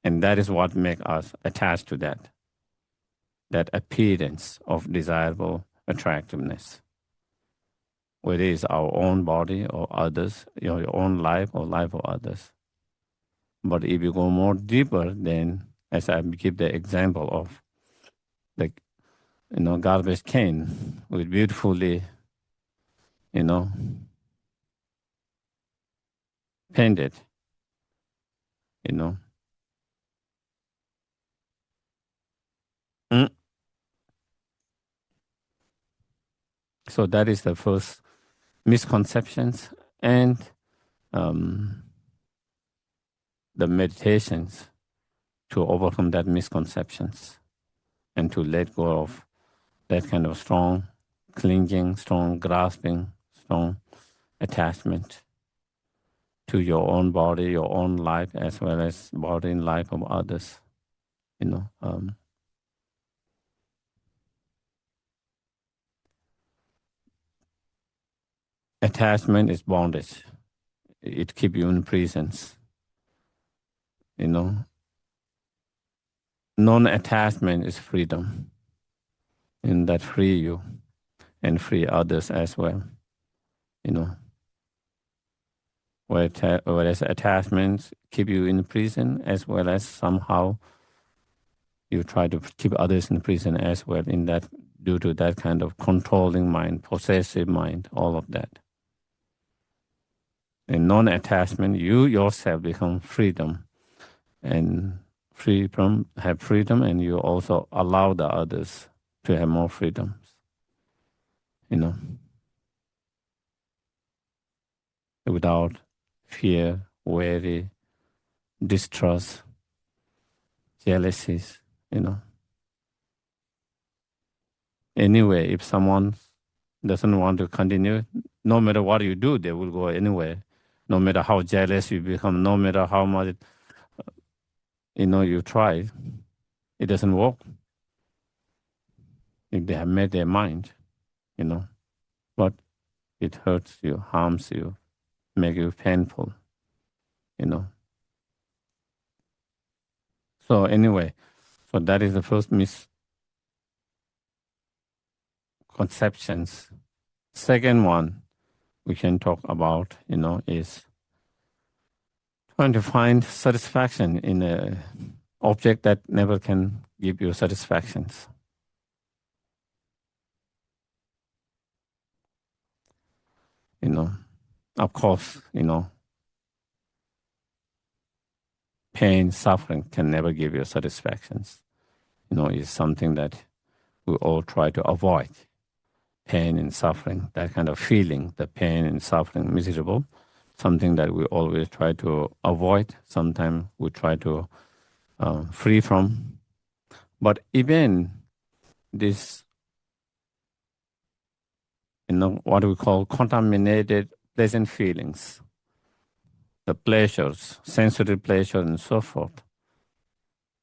And that is what makes us attached to that appearance of desirable attractiveness, whether it's our own body or others, your own life or life of others. But if you go more deeper, then as I give the example of like, garbage can with beautifully, painted, you know. Mm. So that is the first misconceptions and the meditations to overcome that misconceptions and to let go of that kind of strong clinging, strong grasping, strong attachment to your own body, your own life, as well as body and life of others. Attachment is bondage. It keeps you in prisons. Non-attachment is freedom, and that free you and free others as well. Whereas attachments keep you in prison, as well as somehow you try to keep others in prison as well, in that, due to that kind of controlling mind, possessive mind, all of that. In non-attachment, you yourself become freedom and have freedom, and you also allow the others to have more freedoms. Without fear, worry, distrust, jealousies. Anyway, if someone doesn't want to continue, no matter what you do, they will go anywhere. No matter how jealous you become, no matter how much you try, it doesn't work. If they have made their mind, but it hurts you, harms you, make you painful. So anyway, so that is the first misconceptions. Second one we can talk about, is trying to find satisfaction in a object that never can give you satisfactions. Of course, pain, suffering can never give you satisfactions. It's something that we all try to avoid. Pain and suffering, that kind of feeling, the pain and suffering, miserable, something that we always try to avoid. Sometimes we try to free from. But even this, what we call contaminated pleasant feelings, the pleasures, sensory pleasure and so forth,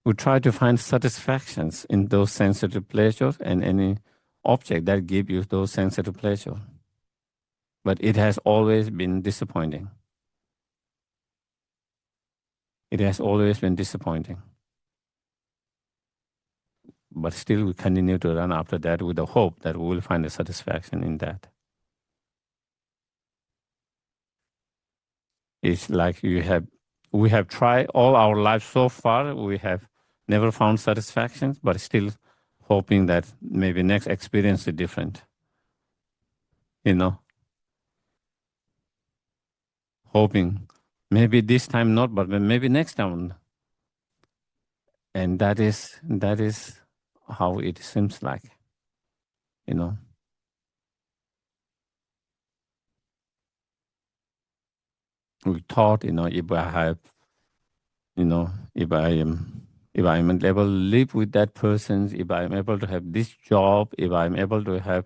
we try to find satisfactions in those sensory pleasures and any object that gives you those sensory pleasure. But it has always been disappointing. It has always been disappointing. But still we continue to run after that with the hope that we will find a satisfaction in that. It's like we have tried all our life so far, we have never found satisfaction, but still hoping that maybe next experience is different. Hoping maybe this time not, but maybe next time. And that is how it seems like. We thought, if I have, if I am able to live with that person, if I am able to have this job, if I am able to have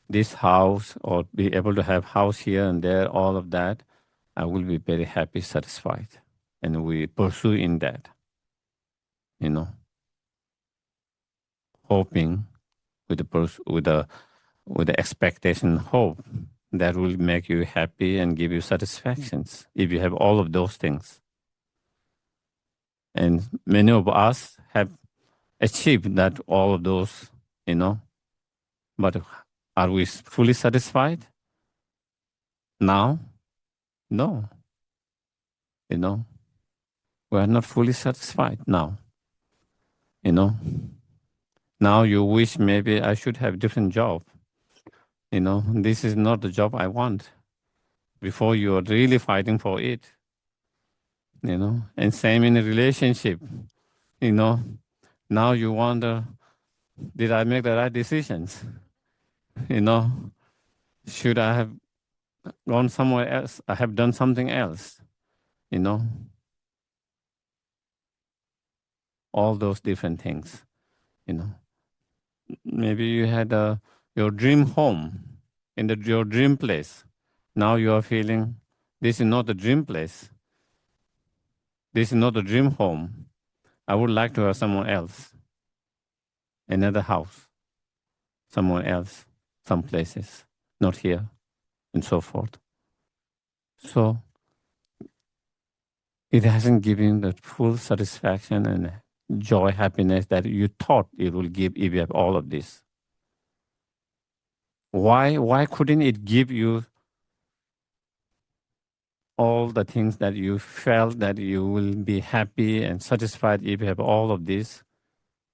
this house or be able to have house here and there, all of that, I will be very happy, satisfied. And we pursue in that, hoping with the expectation, hope that will make you happy and give you satisfactions if you have all of those things. And many of us have achieved that, all of those, but are we fully satisfied now? No. We are not fully satisfied now. Now you wish maybe I should have different job. This is not the job I want. Before you are really fighting for it. And same in a relationship. Now you wonder, did I make the right decisions? Should I have gone somewhere else? I have done something else. All those different things. Maybe you had your dream home in your dream place. Now you are feeling this is not the dream place. This is not the dream home. I would like to have someone else, another house, someone else, some places, not here, and so forth. So it hasn't given the full satisfaction and joy, happiness that you thought it will give if you have all of this. Why couldn't it give you all the things that you felt that you will be happy and satisfied if you have all of this,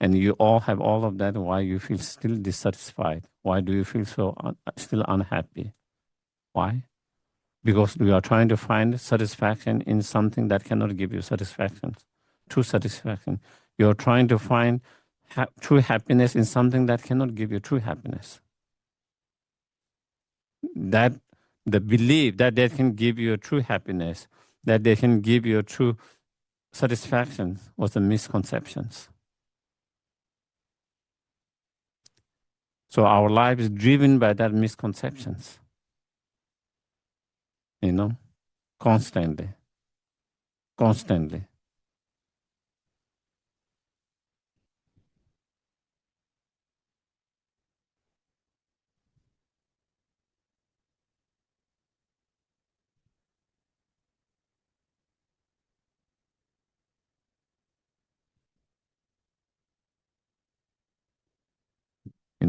and you all have all of that? Why you feel still dissatisfied? Why do you feel so still unhappy? Why? Because we are trying to find satisfaction in something that cannot give you satisfaction, true satisfaction. You're trying to find true happiness in something that cannot give you true happiness. That the belief that they can give you a true happiness, that they can give you a true satisfaction was the misconceptions. So our life is driven by that misconceptions, constantly.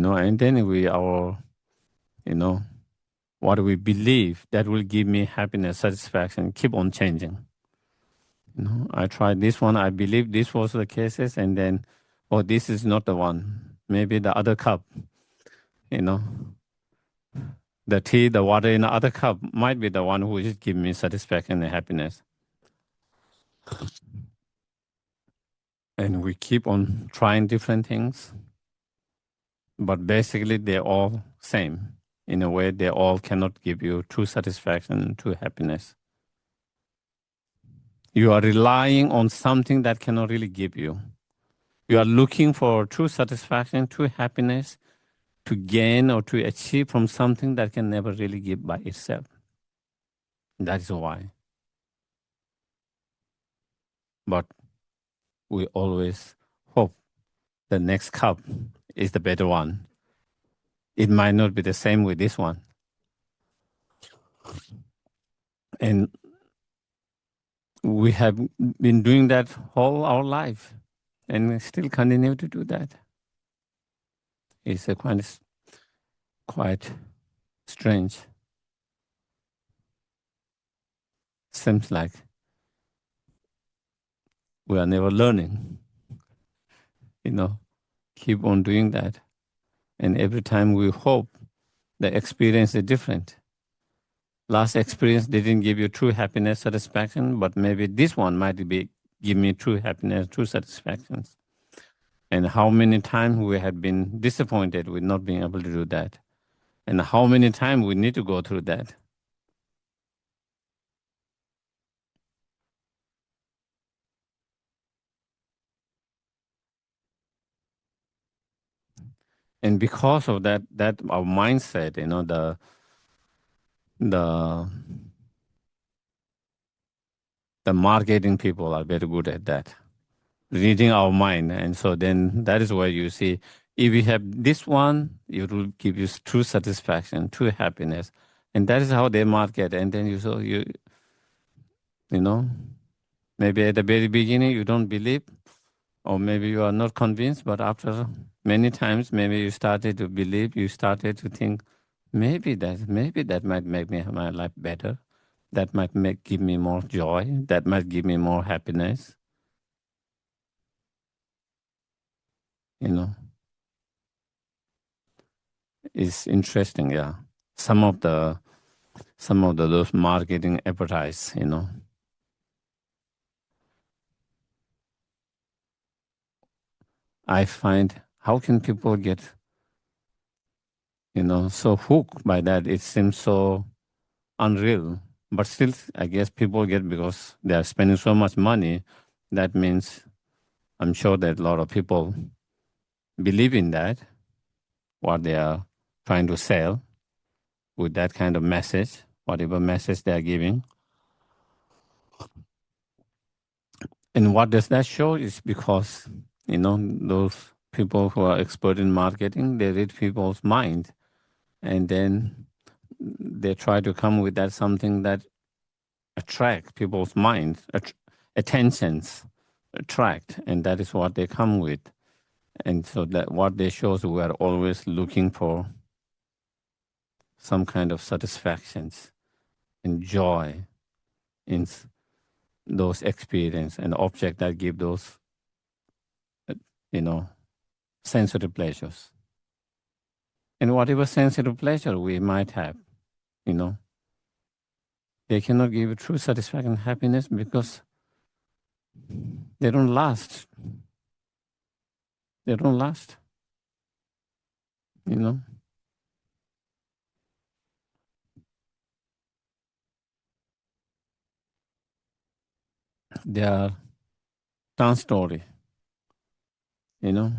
And then what we believe that will give me happiness, satisfaction, keep on changing. I tried this one, I believe this was the cases, and then, this is not the one. Maybe the other cup, the tea, the water in the other cup might be the one who will give me satisfaction and happiness. And we keep on trying different things, but basically they're all same. In a way, they all cannot give you true satisfaction and true happiness. You are relying on something that cannot really give you. You are looking for true satisfaction, true happiness to gain or to achieve from something that can never really give by itself. That is why. But we always hope the next cup is the better one. It might not be the same with this one. And we have been doing that all our life and still continue to do that. It's quite strange. Seems like we are never learning. Keep on doing that. And every time we hope the experience is different. Last experience didn't give you true happiness, satisfaction, but maybe this one might give me true happiness, true satisfactions. And how many times we have been disappointed with not being able to do that. And how many times we need to go through that. And because of that our mindset, the marketing people are very good at that, reading our mind. And so then that is where you see, if you have this one, it will give you true satisfaction, true happiness. And that is how they market. And then maybe at the very beginning you don't believe, or maybe you are not convinced, but after many times, maybe you started to believe, you started to think, maybe that might make my life better. That might give me more joy. That might give me more happiness. is interesting. Yeah, some of those marketing advertise, I find how can people get, so hooked by that? It seems so unreal, but still, I guess people get because they are spending so much money. That means I'm sure that a lot of people believe in that, what they are trying to sell with that kind of message, whatever message they are giving. And what does that show is because, those people who are expert in marketing, they read people's mind and then they try to come with that something that attract people's minds, attentions, attract, and that is what they come with. And so that what they show is we are always looking for some kind of satisfactions and joy in those experience and object that give those, you know, sensory pleasures. And whatever sensory pleasure we might have, they cannot give you true satisfaction and happiness because they don't last. They don't last, you know. They are transitory, you know.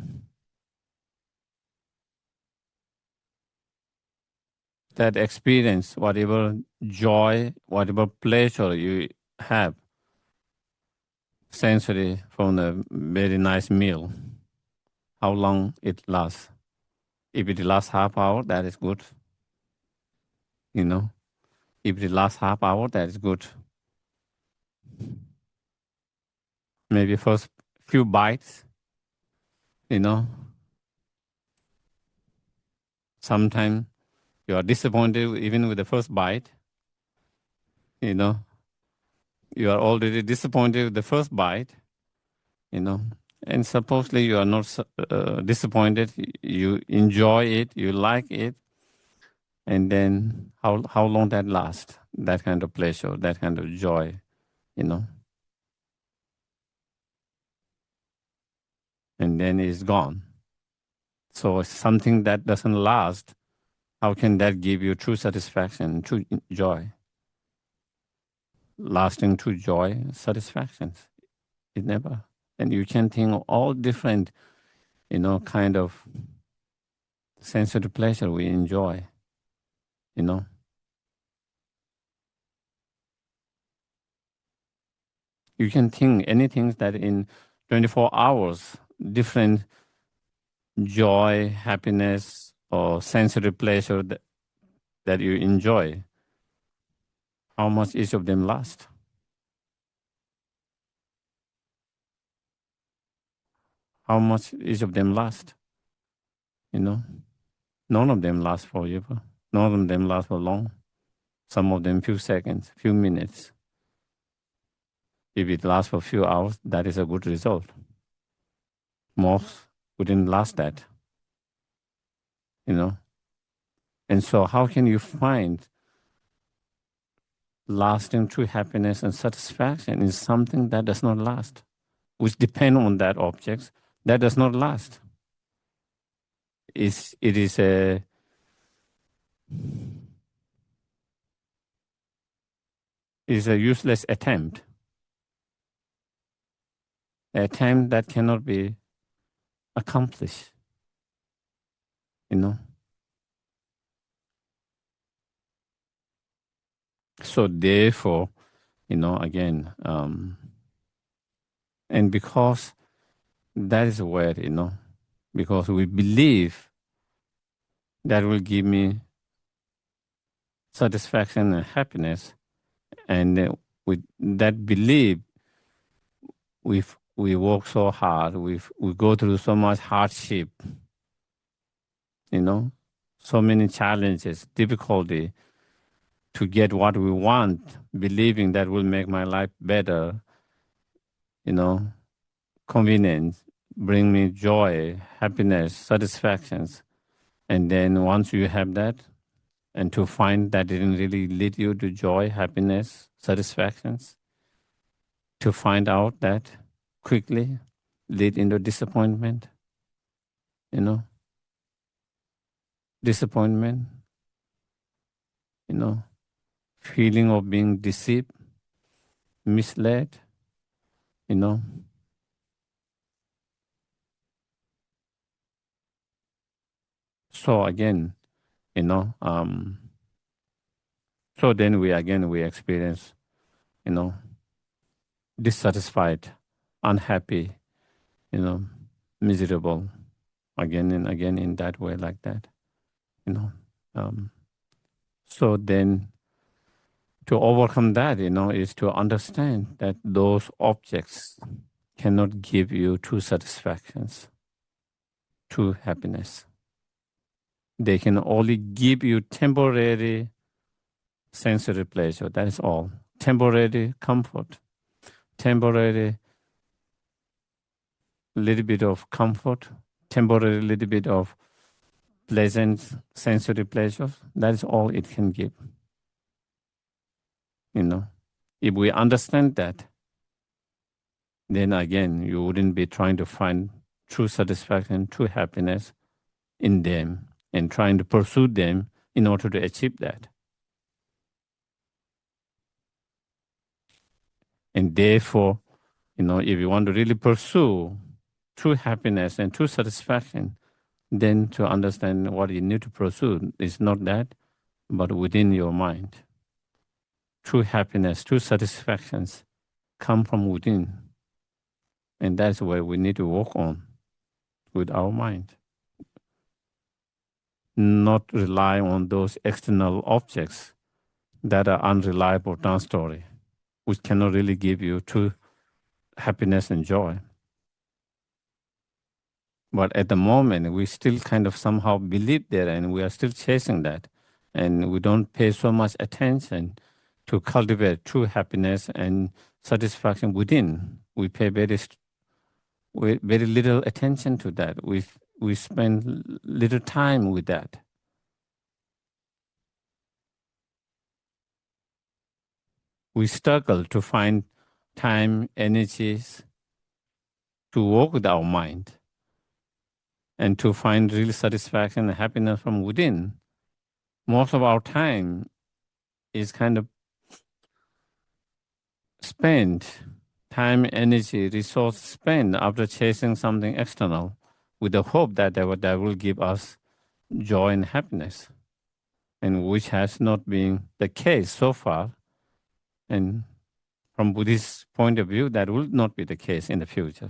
That experience, whatever joy, whatever pleasure you have, sensory from a very nice meal, how long it lasts. If it lasts half hour, that is good, you know. If it lasts half hour, that is good. Maybe first few bites, you know. Sometimes you are disappointed even with the first bite, you know. You are already disappointed with the first bite, and supposedly you are not disappointed. You enjoy it, you like it, and then how long that lasts? That kind of pleasure, that kind of joy, and then it's gone. So something that doesn't last, how can that give you true satisfaction, true joy, lasting true joy, satisfactions? It never. And you can think of all different, kind of sensory pleasure we enjoy, you know. You can think anything that in 24 hours, different joy, happiness, or sensory pleasure that you enjoy, how much each of them last? How much each of them last? None of them last forever. None of them last for long. Some of them few seconds, few minutes. If it lasts for a few hours, that is a good result. Most wouldn't last that, And so how can you find lasting true happiness and satisfaction in something that does not last, which depend on that object that does not last? It is a useless attempt, an attempt that cannot be accomplished, So therefore, again, and because that is where, because we believe that will give me satisfaction and happiness, and with that belief, we work so hard, we go through so much hardship, so many challenges, difficulty to get what we want, believing that will make my life better, convenience, bring me joy, happiness, satisfactions. And then once you have that, and to find that didn't really lead you to joy, happiness, satisfactions, to find out that quickly lead into disappointment, disappointment, feeling of being deceived, misled, you know. So again, so then we experience, dissatisfied, unhappy, miserable, again and again in that way like that, Um, so then to overcome that, is to understand that those objects cannot give you true satisfactions, true happiness. They can only give you temporary sensory pleasure. That is all. Temporary comfort, temporary little bit of comfort, temporary little bit of pleasant sensory pleasure. That is all it can give. If we understand that, then again, you wouldn't be trying to find true satisfaction, true happiness in them and trying to pursue them in order to achieve that. And therefore, if you want to really pursue true happiness and true satisfaction, then to understand what you need to pursue is not that, but within your mind. True happiness, true satisfactions come from within. And that's where we need to work on with our mind. Not rely on those external objects that are unreliable down story, which cannot really give you true happiness and joy. But at the moment, we still kind of somehow believe there and we are still chasing that. And we don't pay so much attention to cultivate true happiness and satisfaction within. We pay very little attention to that. We spend little time with that. We struggle to find time, energies to work with our mind and to find real satisfaction and happiness from within. Most of our time is kind of spent, time, energy, resource spent after chasing something external with the hope that that will give us joy and happiness, and which has not been the case so far. And from Buddhist point of view, that will not be the case in the future.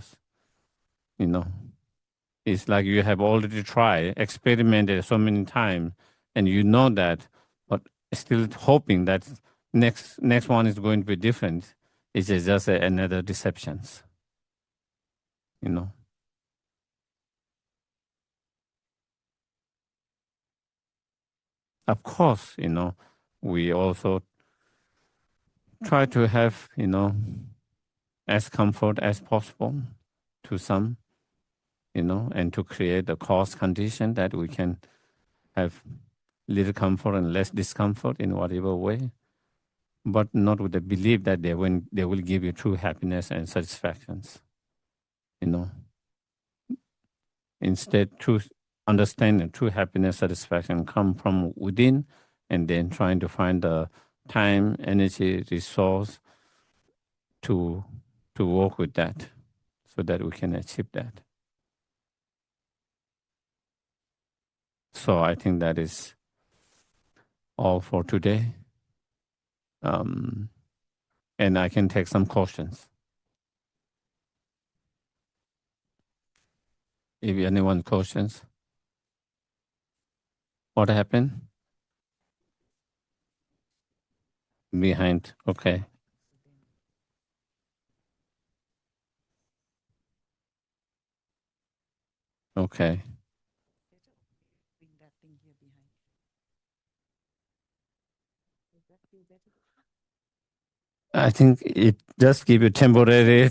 It's like you have already tried, experimented so many times, and you know that, but still hoping that next one is going to be different. It's just another deceptions. Of course, we also try to have, as comfort as possible to some, and to create a cause condition that we can have little comfort and less discomfort in whatever way, but not with the belief that they will give you true happiness and satisfactions. Instead, true understanding, true happiness, satisfaction come from within, and then trying to find the time, energy, resource to work with that, so that we can achieve that. So I think that is all for today. And I can take some questions. If anyone questions, what happened behind? Okay. Okay. I think it just give you temporary.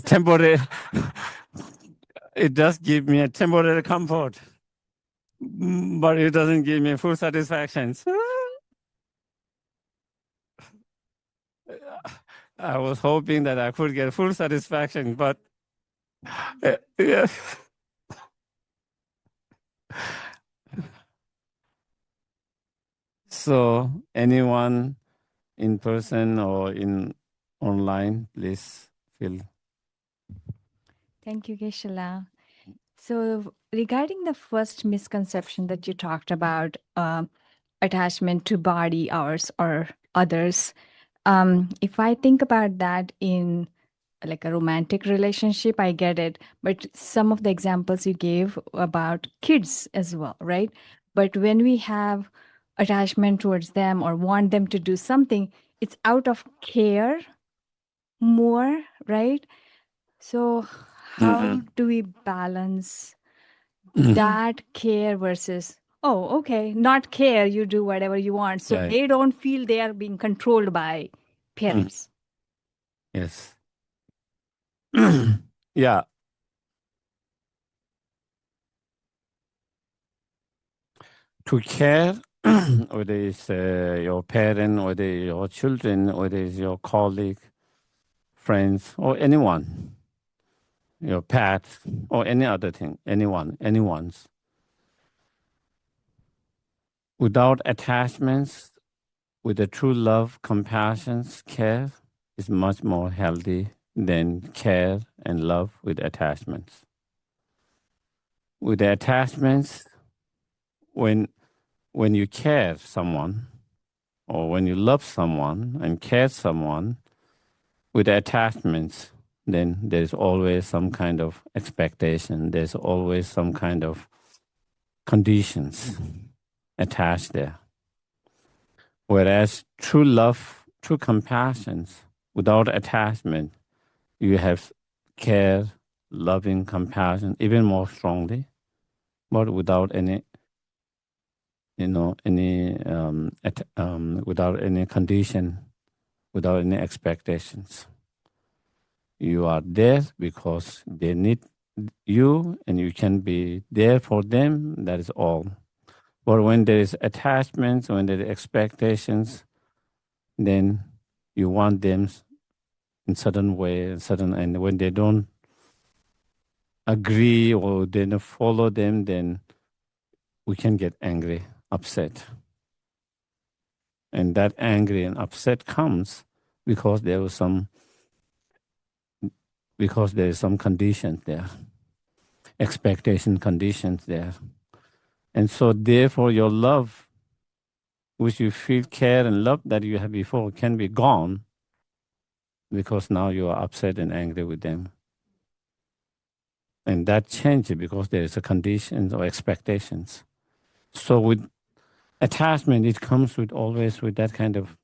It does give me a temporary comfort. but it doesn't give me full satisfaction. I was hoping that I could get full satisfaction, but yeah. So anyone in person or in online, please feel. Thank you, Geshe. So regarding the first misconception that you talked about, attachment to body, ours or others, if I think about that in like a romantic relationship, I get it. But some of the examples you gave about kids as well, right? But when we have attachment towards them or want them to do something, it's out of care more, right? So how do we balance that care versus, oh, okay, not care, you do whatever you want. So Yeah. they don't feel they are being controlled by parents. Yes. Yeah. To care, whether it's your parent, whether it's your children, whether it's your colleague, friends, or anyone, your pet, or any other thing, anyone's. Without attachments, with a true love, compassion, care is much more healthy than care and love with attachments. With the attachments, when you care someone, or when you love someone and care someone, with attachments, then there's always some kind of expectation. There's always some kind of conditions attached there. Whereas true love, true compassion, without attachment, you have care, loving, compassion, even more strongly, but without any, without any condition, without any expectations. You are there because they need you, and you can be there for them. That is all. But when there is attachments, when there are expectations, then you want them in certain way, and when they don't agree or they don't follow them, then we can get angry, upset. And that angry and upset comes because there is some conditions there, expectation conditions there. And so therefore your love, which you feel care and love that you had before, can be gone because now you are upset and angry with them. And that changes because there is a conditions or expectations. So with attachment, it comes with always with that kind of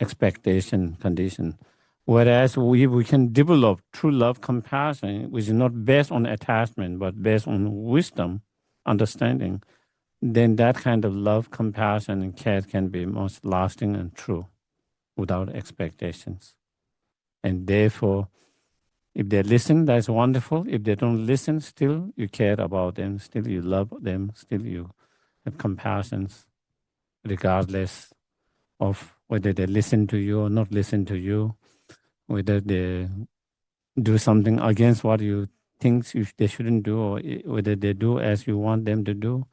expectation condition. Whereas we can develop true love, compassion, which is not based on attachment but based on wisdom, understanding. Then that kind of love, compassion, and care can be most lasting and true, without expectations. And therefore, if they listen, that's wonderful. If they don't listen, still you care about them, still you love them, still you have compassion, regardless of whether they listen to you or not listen to you, whether they do something against what you think they shouldn't do, or whether they do as you want them to do.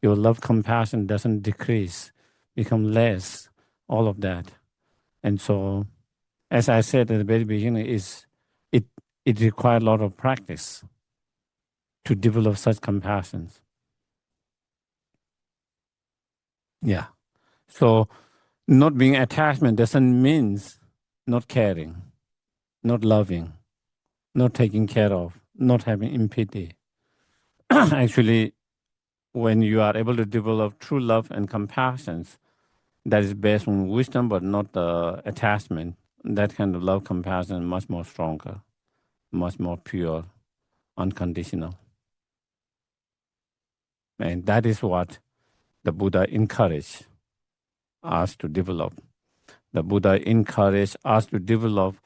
Your love, compassion doesn't decrease, become less, all of that. And so, as I said at the very beginning, it requires a lot of practice to develop such compassion. Yeah. So not being attachment doesn't mean not caring, not loving, not taking care of, not having empathy. Actually, when you are able to develop true love and compassion, that is based on wisdom but not attachment, that kind of love, compassion is much more stronger, much more pure, unconditional. And that is what the Buddha encouraged us to develop. The Buddha encouraged us to develop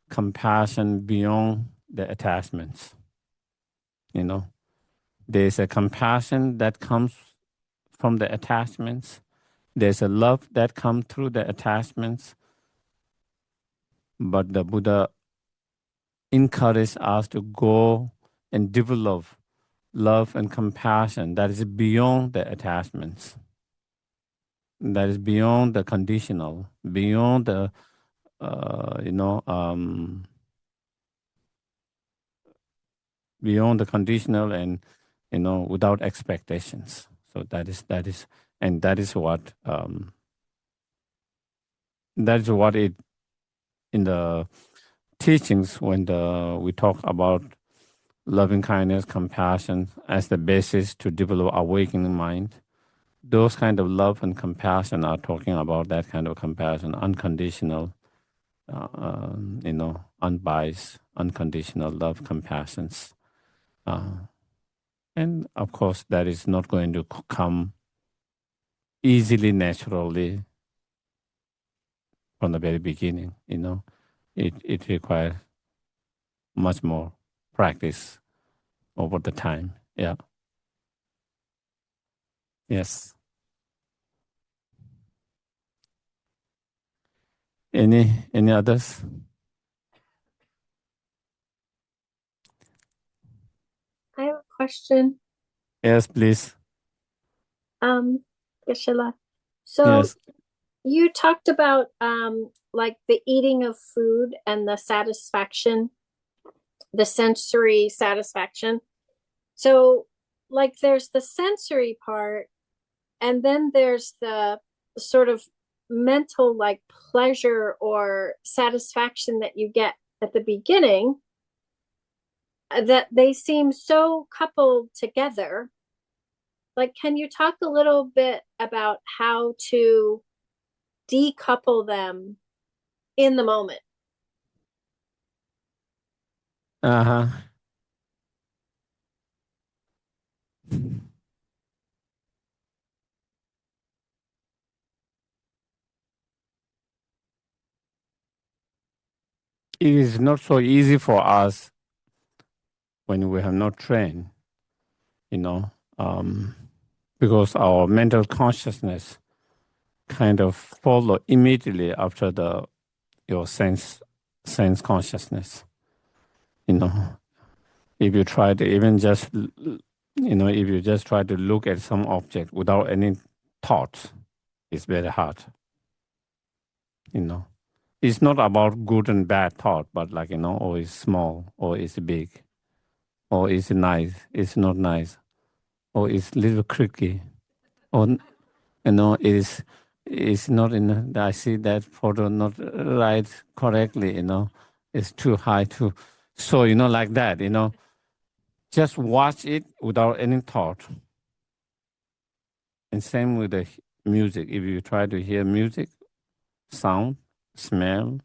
compassion beyond the attachments. There's a compassion that comes from the attachments. There's a love that comes through the attachments. But the Buddha encouraged us to go and develop love and compassion that is beyond the attachments, that is beyond the conditional, beyond the, beyond the conditional and, without expectations. So that is, and that is what it, in the teachings, when we talk about loving kindness, compassion as the basis to develop awakening mind, those kind of love and compassion are talking about that kind of compassion, unconditional, unbiased, unconditional love, compassions. And of course, that is not going to come easily, naturally from the very beginning. It requires much more practice over the time. Yeah. Yes. Any others? I have a question. Yes, please. Geshe. So Yes. you talked about like the eating of food and the satisfaction, the sensory satisfaction. So like there's the sensory part, and then there's the sort of mental like pleasure or satisfaction that you get at the beginning, that they seem so coupled together. Like, can you talk a little bit about how to decouple them in the moment? Uh-huh. It is not so easy for us when we have not trained, because our mental consciousness kind of follow immediately after your sense consciousness. If you try to even just, if you just try to look at some object without any thoughts, it's very hard. It's not about good and bad thought, but like, or it's small, or it's big, or it's nice, it's not nice, or it's little creaky, or, it's not in, I see that photo not right correctly, it's too high, too. So, like that, just watch it without any thought. And same with the music. If you try to hear music, sound, smell,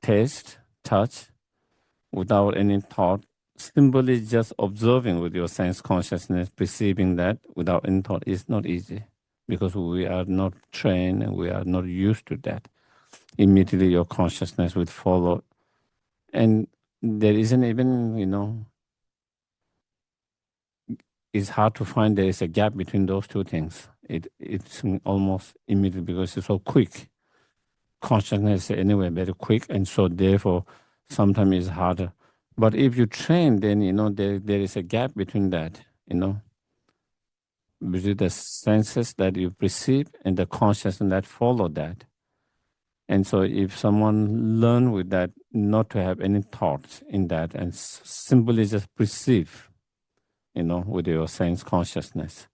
taste, touch, without any thought, simply just observing with your sense consciousness, perceiving that without any thought is not easy, because we are not trained and we are not used to that. Immediately your consciousness would follow. And there isn't even, it's hard to find there is a gap between those two things. It's almost immediate because it's so quick. Consciousness anyway very quick, and so therefore sometimes it's harder. But if you train, then there is a gap between that, between the senses that you perceive and the consciousness that follow that. And so if someone learn with that, not to have any thoughts in that and simply just perceive, with your sense consciousness,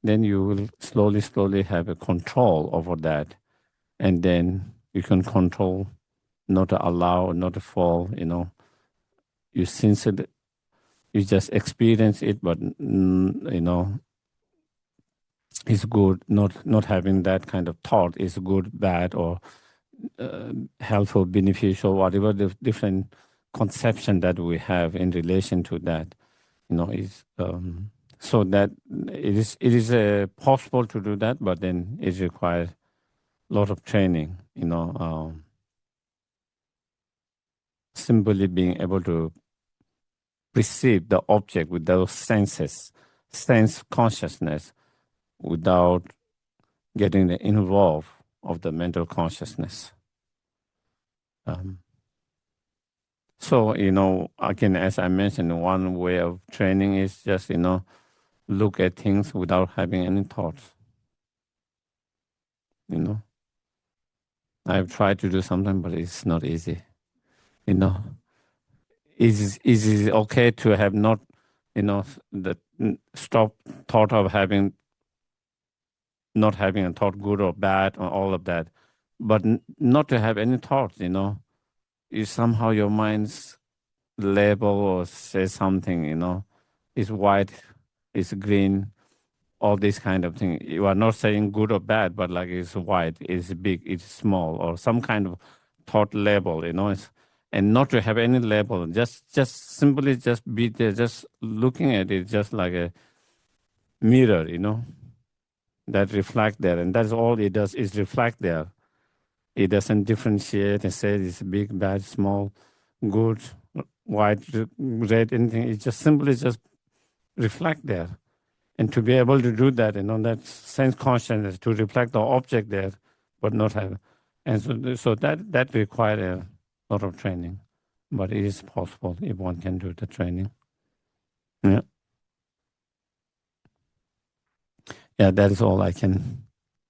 then you will slowly have a control over that. And then you can control not to allow, not to fall, You sense it, you just experience it, but, it's good. Not having that kind of thought is good, bad, or helpful, beneficial, whatever the different conception that we have in relation to that, is so that it is possible to do that, but then it requires a lot of training, simply being able to perceive the object with those senses, sense consciousness, without getting involved of the mental consciousness. So, again, as I mentioned, one way of training is just, look at things without having any thoughts. I've tried to do something, but it's not easy. Is it okay to have not, the stop thought of not having a thought, good or bad, or all of that, but not to have any thoughts, is somehow your mind's label or say something, is white, is green, all this kind of thing. You are not saying good or bad, but like it's white, it's big, it's small, or some kind of thought label, and not to have any label, just simply just be there, just looking at it, just like a mirror, that reflect there, and that's all it does is reflect there. It doesn't differentiate and say it's big, bad, small, good, white, red, anything. It just simply just reflect there. And to be able to do that, that sense consciousness, to reflect the object there, but not have. And so that requires a lot of training. But it is possible if one can do the training. Yeah. Yeah, that is all I can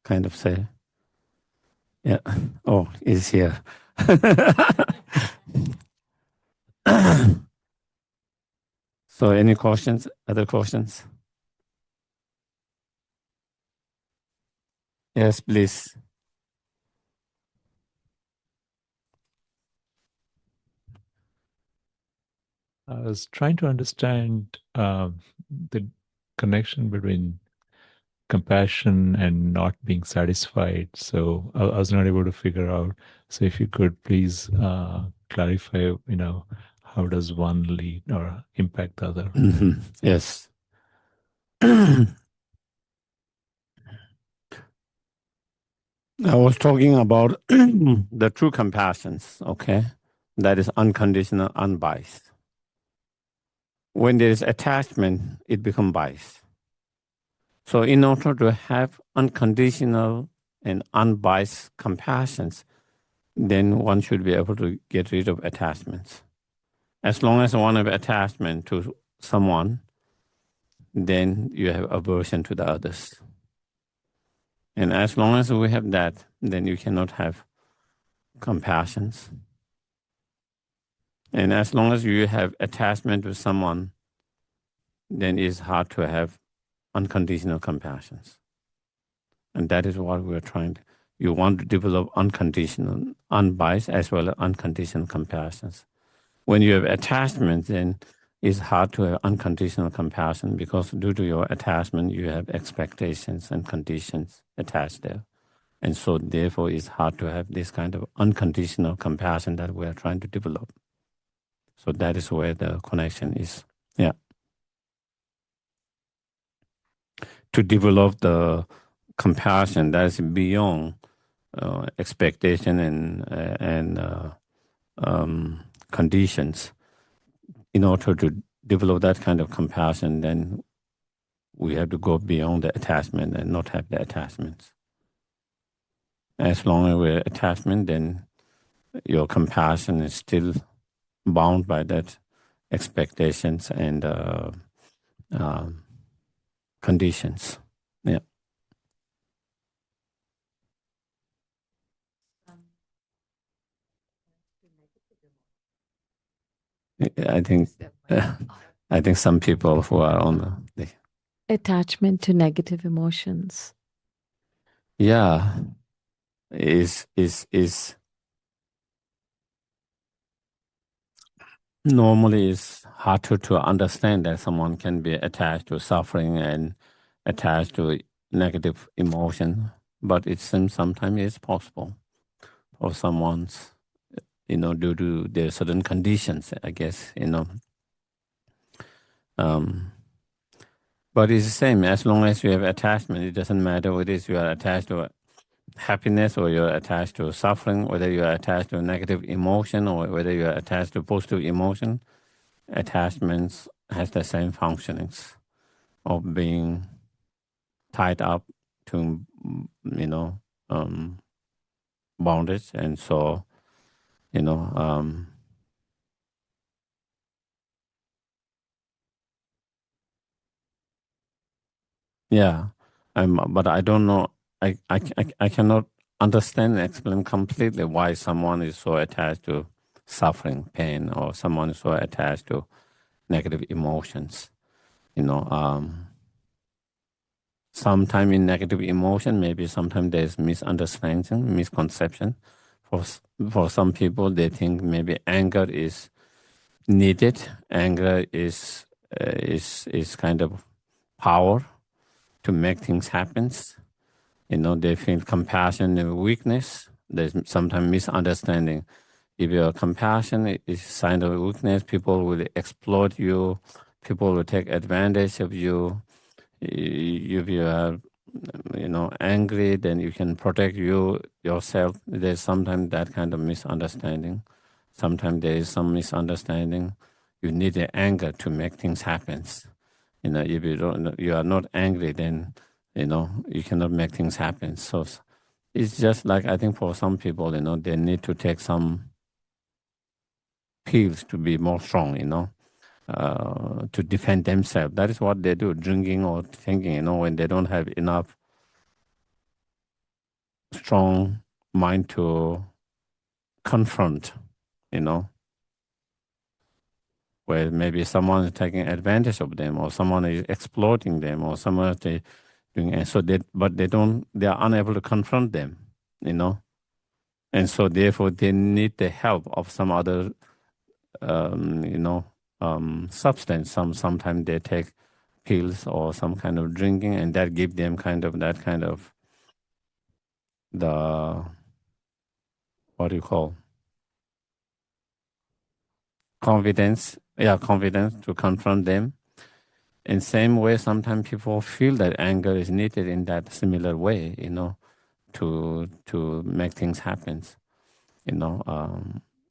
kind of say. Yeah. Oh, it's here. So any questions? Other questions? Yes, please. I was trying to understand the connection between compassion and not being satisfied. So I was not able to figure out. So if you could please clarify, how does one lead or impact the other? Mm-hmm. Yes. I was talking about the true compassions, okay? That is unconditional, unbiased. When there is attachment, it becomes biased. So in order to have unconditional and unbiased compassions, then one should be able to get rid of attachments. As long as one have attachment to someone, then you have aversion to the others. And as long as we have that, then you cannot have compassions. And as long as you have attachment to someone, then it's hard to have unconditional compassions. And that is what we're trying to. You want to develop unconditional, unbiased, as well as unconditional compassions. When you have attachment, then it's hard to have unconditional compassion because due to your attachment, you have expectations and conditions attached there. And so therefore, it's hard to have this kind of unconditional compassion that we're trying to develop. So that is where the connection is. Yeah. To develop the compassion that is beyond expectation and conditions. In order to develop that kind of compassion, then we have to go beyond the attachment and not have the attachments. As long as we're attachment, then your compassion is still bound by that expectations and conditions. Yeah. I think some people who are on the attachment to negative emotions. Yeah, is normally it's harder to understand that someone can be attached to suffering and attached to negative emotion, but it seems sometimes it's possible for someone's, due to their certain conditions, I guess, But it's the same. As long as you have attachment, it doesn't matter whether you are attached to happiness or you're attached to suffering, whether you are attached to negative emotion or whether you are attached to positive emotion. attachments has the same functionings of being tied up to, bondage. And so, yeah, but I don't know. I cannot understand and explain completely why someone is so attached to suffering, pain, or someone is so attached to negative emotions. Sometimes in negative emotion, maybe sometimes there's misunderstanding, misconception. For some people, they think maybe anger is needed. Anger is kind of power to make things happen. They feel compassion and weakness. There's sometimes misunderstanding. If your compassion is sign of weakness, people will exploit you. People will take advantage of you. If you are, angry, then you can protect yourself. There's sometimes that kind of misunderstanding. Sometimes there is some misunderstanding. You need the anger to make things happen. If you are not angry, then you cannot make things happen. So it's just like, I think for some people, they need to take some pills to be more strong. To defend themselves. That is what they do, drinking or thinking. When they don't have enough strong mind to confront, where maybe someone is taking advantage of them, or someone is exploiting them, or someone is doing, and so they are unable to confront them, and so therefore they need the help of some other, substance. Sometimes they take pills or some kind of drinking, and that give them the, what do you call, confidence to confront them. In same way, sometimes people feel that anger is needed in that similar way, to make things happen,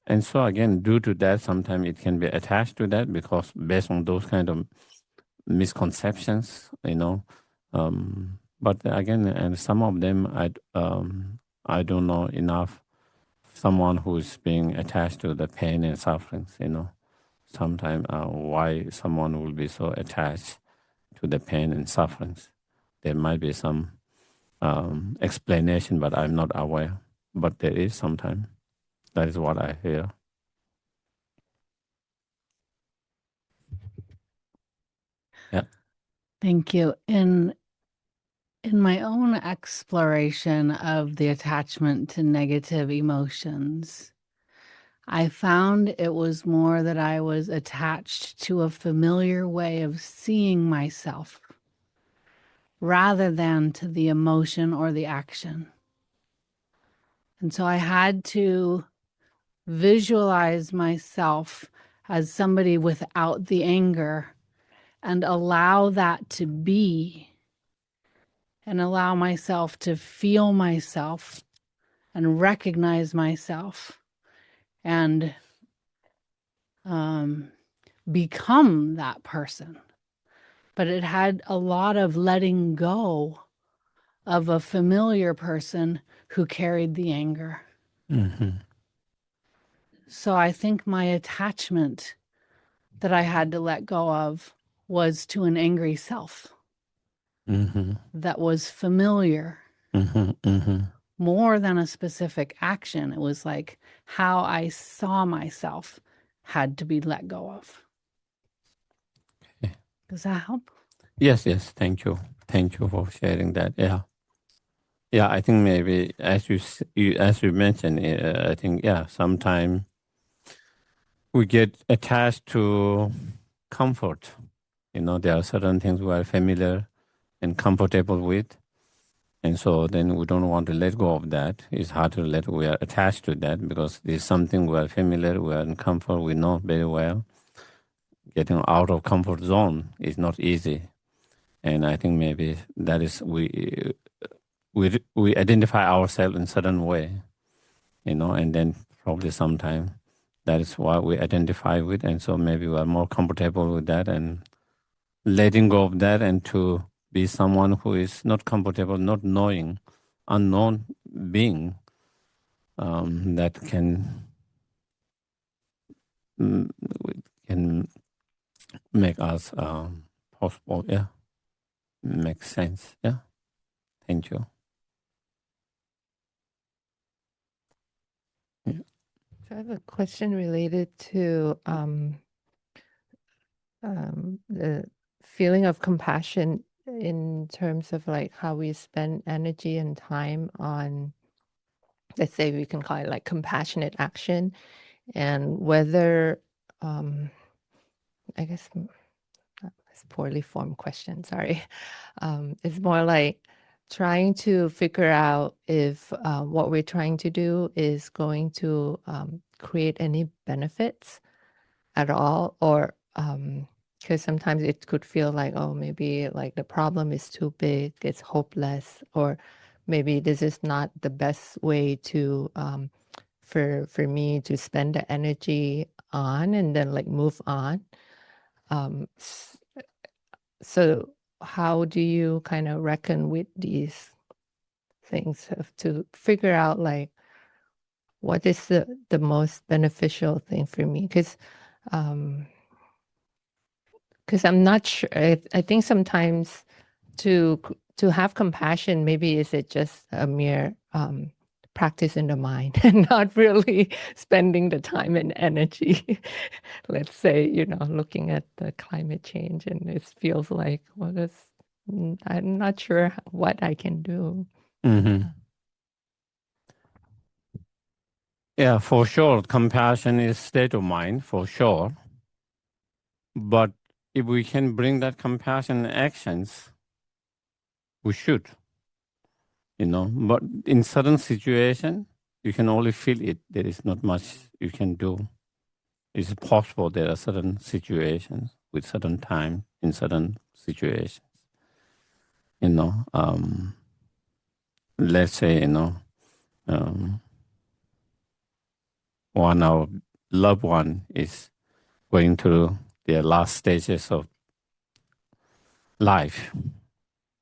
and so again, due to that, sometimes it can be attached to that, because based on those kind of misconceptions, but again, and some of them, I don't know enough. Someone who is being attached to the pain and sufferings, sometimes why someone will be so attached to the pain and sufferings. There might be some explanation, but I'm not aware. But there is sometimes. That is what I hear. Yeah. Thank you. In my own exploration of the attachment to negative emotions, I found it was more that I was attached to a familiar way of seeing myself rather than to the emotion or the action. And so I had to visualize myself as somebody without the anger and allow that to be, and allow myself to feel myself and recognize myself and become that person. But it had a lot of letting go of a familiar person who carried the anger. Mm-hmm. So I think my attachment that I had to let go of was to an angry self Mm-hmm. that was familiar. Mm-hmm. Mm-hmm. More than a specific action. It was like how I saw myself had to be let go of. Okay. Does that help? Yes. Thank you for sharing that. Yeah. I think maybe as you mentioned, I think sometimes we get attached to comfort. There are certain things we are familiar and comfortable with. And so then we don't want to let go of that. It's hard to we are attached to that, because it's something we are familiar, we are in comfort, we know very well. Getting out of comfort zone is not easy. And I think maybe that is, we identify ourselves in certain way, and then probably sometime That is what we identify with, and so maybe we are more comfortable with that and letting go of that, and to be someone who is not comfortable, not knowing, unknown being that can can make us possible. Yeah, makes sense. Yeah, thank you. Yeah. So I have a question related to the feeling of compassion in terms of like how we spend energy and time on, let's say we can call it like compassionate action, and whether I guess it's poorly formed question, sorry. It's more like trying to figure out if what we're trying to do is going to create any benefits at all, or because sometimes it could feel like, oh, maybe like the problem is too big, it's hopeless, or maybe this is not the best way to for me to spend the energy on and then like move on. So how do you kind of reckon with these things to figure out like what is the most beneficial thing for me? Because I'm not sure. I think sometimes to have compassion, maybe is it just a mere practice in the mind and not really spending the time and energy. Let's say, looking at the climate change, and it feels like, well, I'm not sure what I can do. Mm-hmm. Yeah, for sure. Compassion is state of mind, for sure. But if we can bring that compassion actions, we should, But in certain situation, you can only feel it. There is not much you can do. It's possible there are certain situations with certain time in certain situations. Let's say, one our loved one is going through their last stages of life.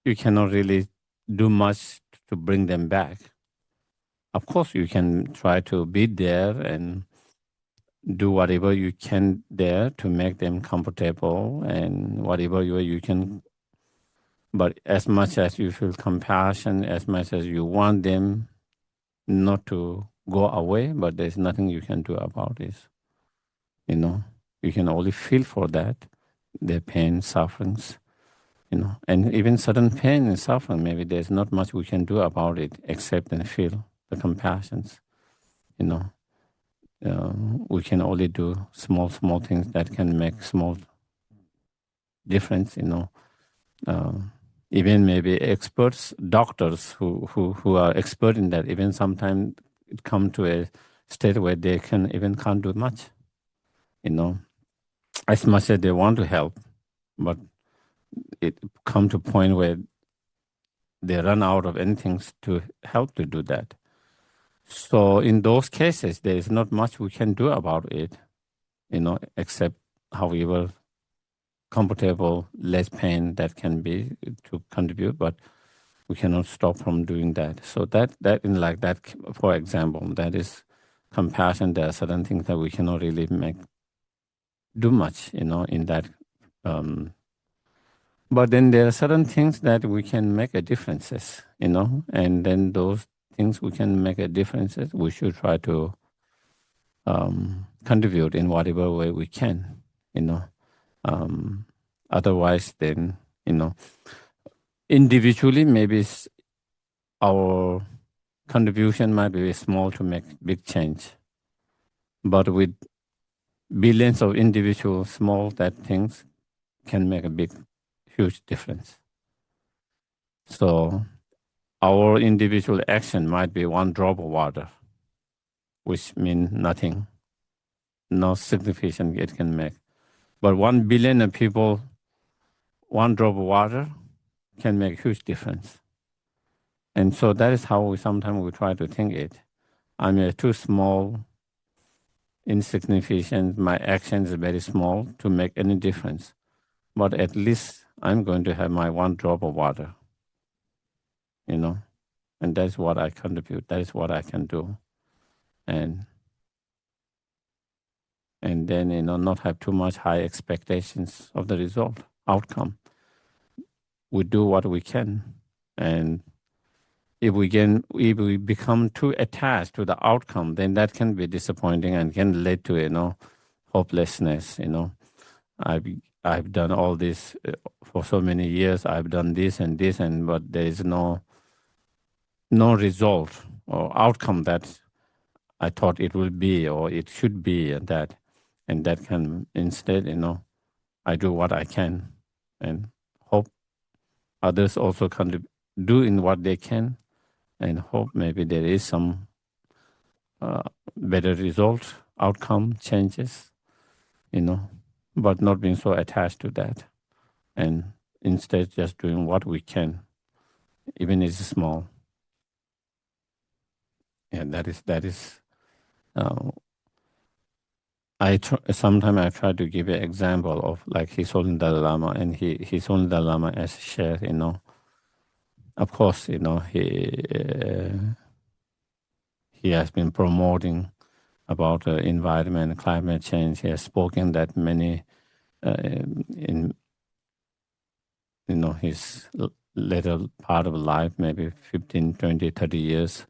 You cannot really do much to bring them back. Of course, you can try to be there and do whatever you can there to make them comfortable and whatever you can. But as much as you feel compassion, as much as you want them not to go away, but there's nothing you can do about it. You can only feel for that, their pain, sufferings, and even sudden pain and suffering. Maybe there's not much we can do about it except and feel the compassions. We can only do small things that can make small difference. Even maybe experts, doctors who are expert in that, even sometimes it come to a state where they can't do much. As much as they want to help, but it come to a point where they run out of anything to help to do that. So in those cases, there is not much we can do about it, except however comfortable, less pain that can be to contribute, but we cannot stop from doing that. So that in like that, for example, that is compassion. There are certain things that we cannot really do much, in that. But then there are certain things that we can make a differences, and then those things we can make a differences. We should try to contribute in whatever way we can, Otherwise, then, individually, maybe our contribution might be small to make big change. But with billions of individual small that things can make a huge difference. So our individual action might be one drop of water, which means nothing, no significance it can make. But 1 billion of people, one drop of water can make a huge difference. And so that is how sometimes we try to think it. I mean, too small, insignificant, my action is very small to make any difference. But at least I'm going to have my one drop of water, and that's what I contribute. That is what I can do. And then, not have too much high expectations of the result, outcome. We do what we can. And if we become too attached to the outcome, then that can be disappointing and can lead to, hopelessness, I've done all this for so many years. I've done this and this, but there is no result or outcome that I thought it will be or it should be, and that can instead, I do what I can and hope others also can do in what they can, and hope maybe there is some better result, outcome, changes, but not being so attached to that, and instead just doing what we can, even if it's small. Yeah, that is. Sometimes I try to give an example of like His Holiness Dalai Lama, and His Holiness Dalai Lama as shared, Of course, he has been promoting about environment, climate change. He has spoken that many in his later part of life, maybe 15, 20, 30 years,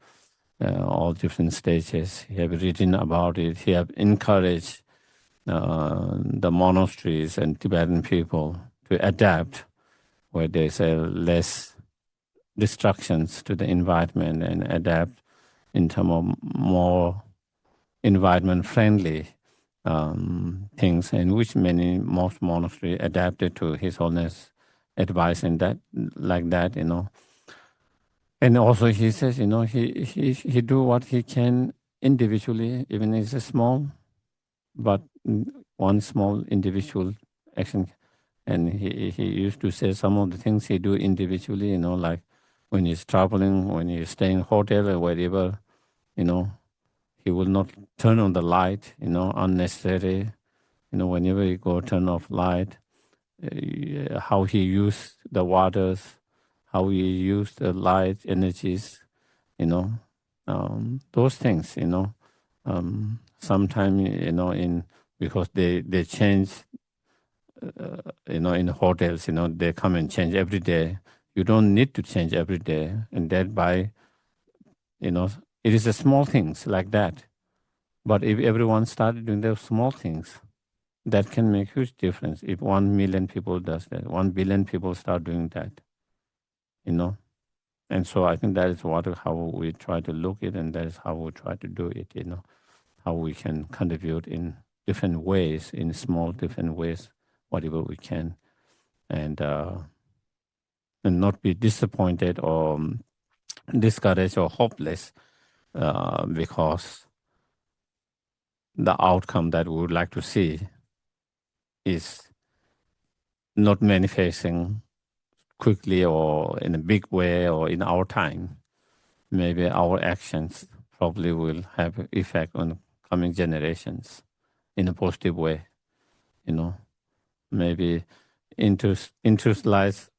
all different stages. He have written about it. He have encouraged the monasteries and Tibetan people to adapt where there's less destructions to the environment and adapt in terms of more environment-friendly things, and which most monasteries adapted to His Holiness advice and that, like that, And also he says, he do what he can individually, even if it's small, but one small individual action. And he used to say some of the things he do individually, like when he's traveling, when he's staying in hotel or wherever, he will not turn on the light, unnecessary. Whenever you go turn off light, how he use the waters, how he use the light energies, those things, sometimes, because they change, in hotels, they come and change every day. You don't need to change every day. And thereby, it is the small things like that. But if everyone started doing those small things, that can make huge difference. If 1 million people does that, 1 billion people start doing that, And so I think that is how we try to look at it, and that is how we try to do it, how we can contribute in different ways, in small different ways, whatever we can, and not be disappointed or discouraged or hopeless because the outcome that we would like to see is not manifesting quickly or in a big way or in our time. Maybe our actions probably will have effect on coming generations in a positive way, Maybe interest lies,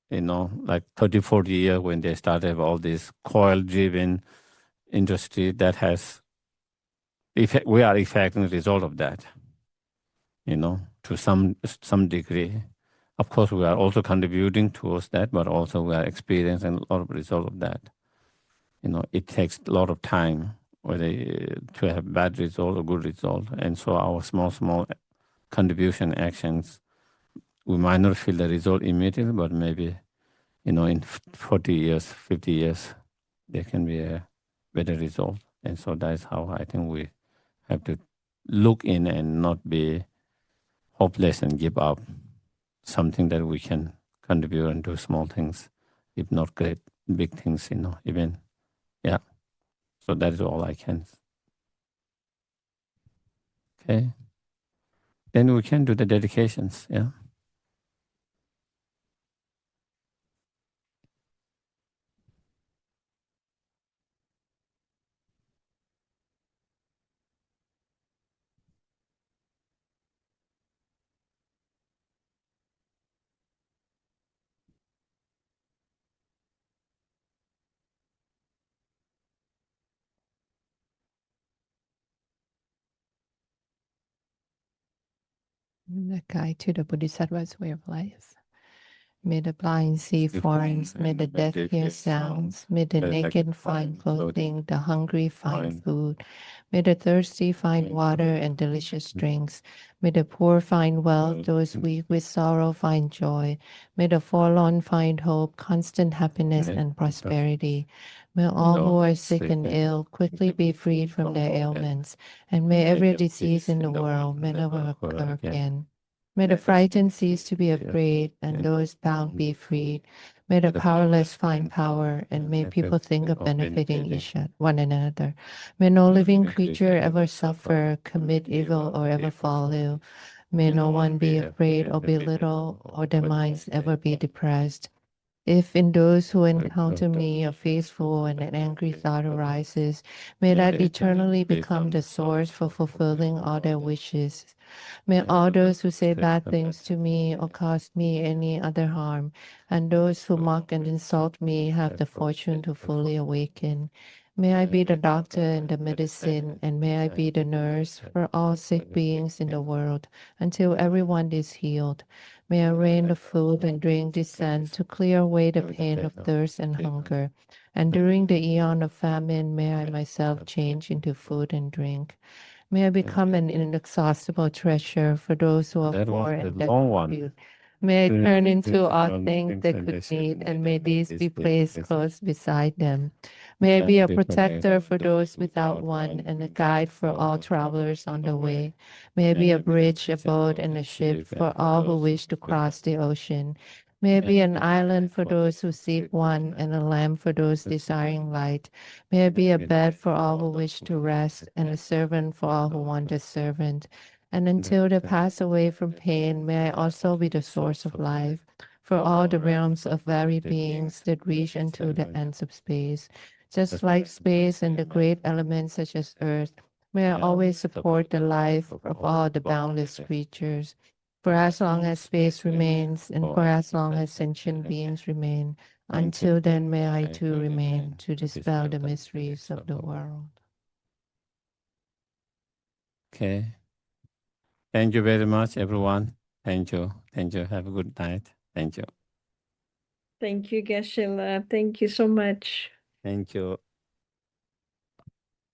like 30, 40 years when they started all this coil-driven industry that has effect. We are affecting the result of that, to some degree. Of course, we are also contributing towards that, but also we are experiencing a lot of result of that. It takes a lot of time whether to have bad result or good result. And so our small contribution actions, we might not feel the result immediately, but maybe, in 40 years, 50 years, there can be a better result. And so that's how I think we have to look in and not be hopeless and give up something that we can contribute and do small things, if not great, big things, even, yeah. So that is all I can. Okay. Then we can do the dedications, yeah. The guide to the Bodhisattva's way of life. May the blind see forms, may the deaf hear sounds, may the naked find clothing, the hungry find food, may the thirsty find water and delicious drinks, may the poor find wealth, those weak with sorrow find joy, may the forlorn find hope, constant happiness and prosperity. May all who are sick and ill quickly be freed from their ailments, and may every disease in the world may never occur again. May the frightened cease to be afraid, and those bound be freed. May the powerless find power, and may people think of benefiting one another. May no living creature ever suffer, commit evil, or ever fall ill. May no one be afraid or belittled, or their minds ever be depressed. If in those who encounter me a faithful and an angry thought arises, may that eternally become the source for fulfilling all their wishes. May all those who say bad things to me or cause me any other harm, and those who mock and insult me have the fortune to fully awaken. May I be the doctor and the medicine, and may I be the nurse for all sick beings in the world, until everyone is healed. May I rain the food and drink descend to clear away the pain of thirst and hunger. And during the eon of famine, may I myself change into food and drink. May I become an inexhaustible treasure for those who are That was poor the and long one. destitute. May I turn into all One things thing they that could said, need, and may these be this placed close beside them. May I be a protector for those without one, and a guide for all travelers on the way. May I be a bridge, a boat, and a ship for all who wish to cross the ocean. May I be an island for those who seek one, and a lamp for those desiring light. May I be a bed for all who wish to rest, and a servant for all who want a servant. And until they pass away from pain, may I also be the source of life for all the realms of varied beings that reach into the ends of space. Just like space and the great elements such as earth, may I always support the life of all the boundless creatures. For as long as space remains, and for as long as sentient beings remain, until then may I too remain to dispel the mysteries of the world. Okay. Thank you very much, everyone. Thank you. Thank you. Have a good night. Thank you. Thank you, Geshe. Thank you so much. Thank you.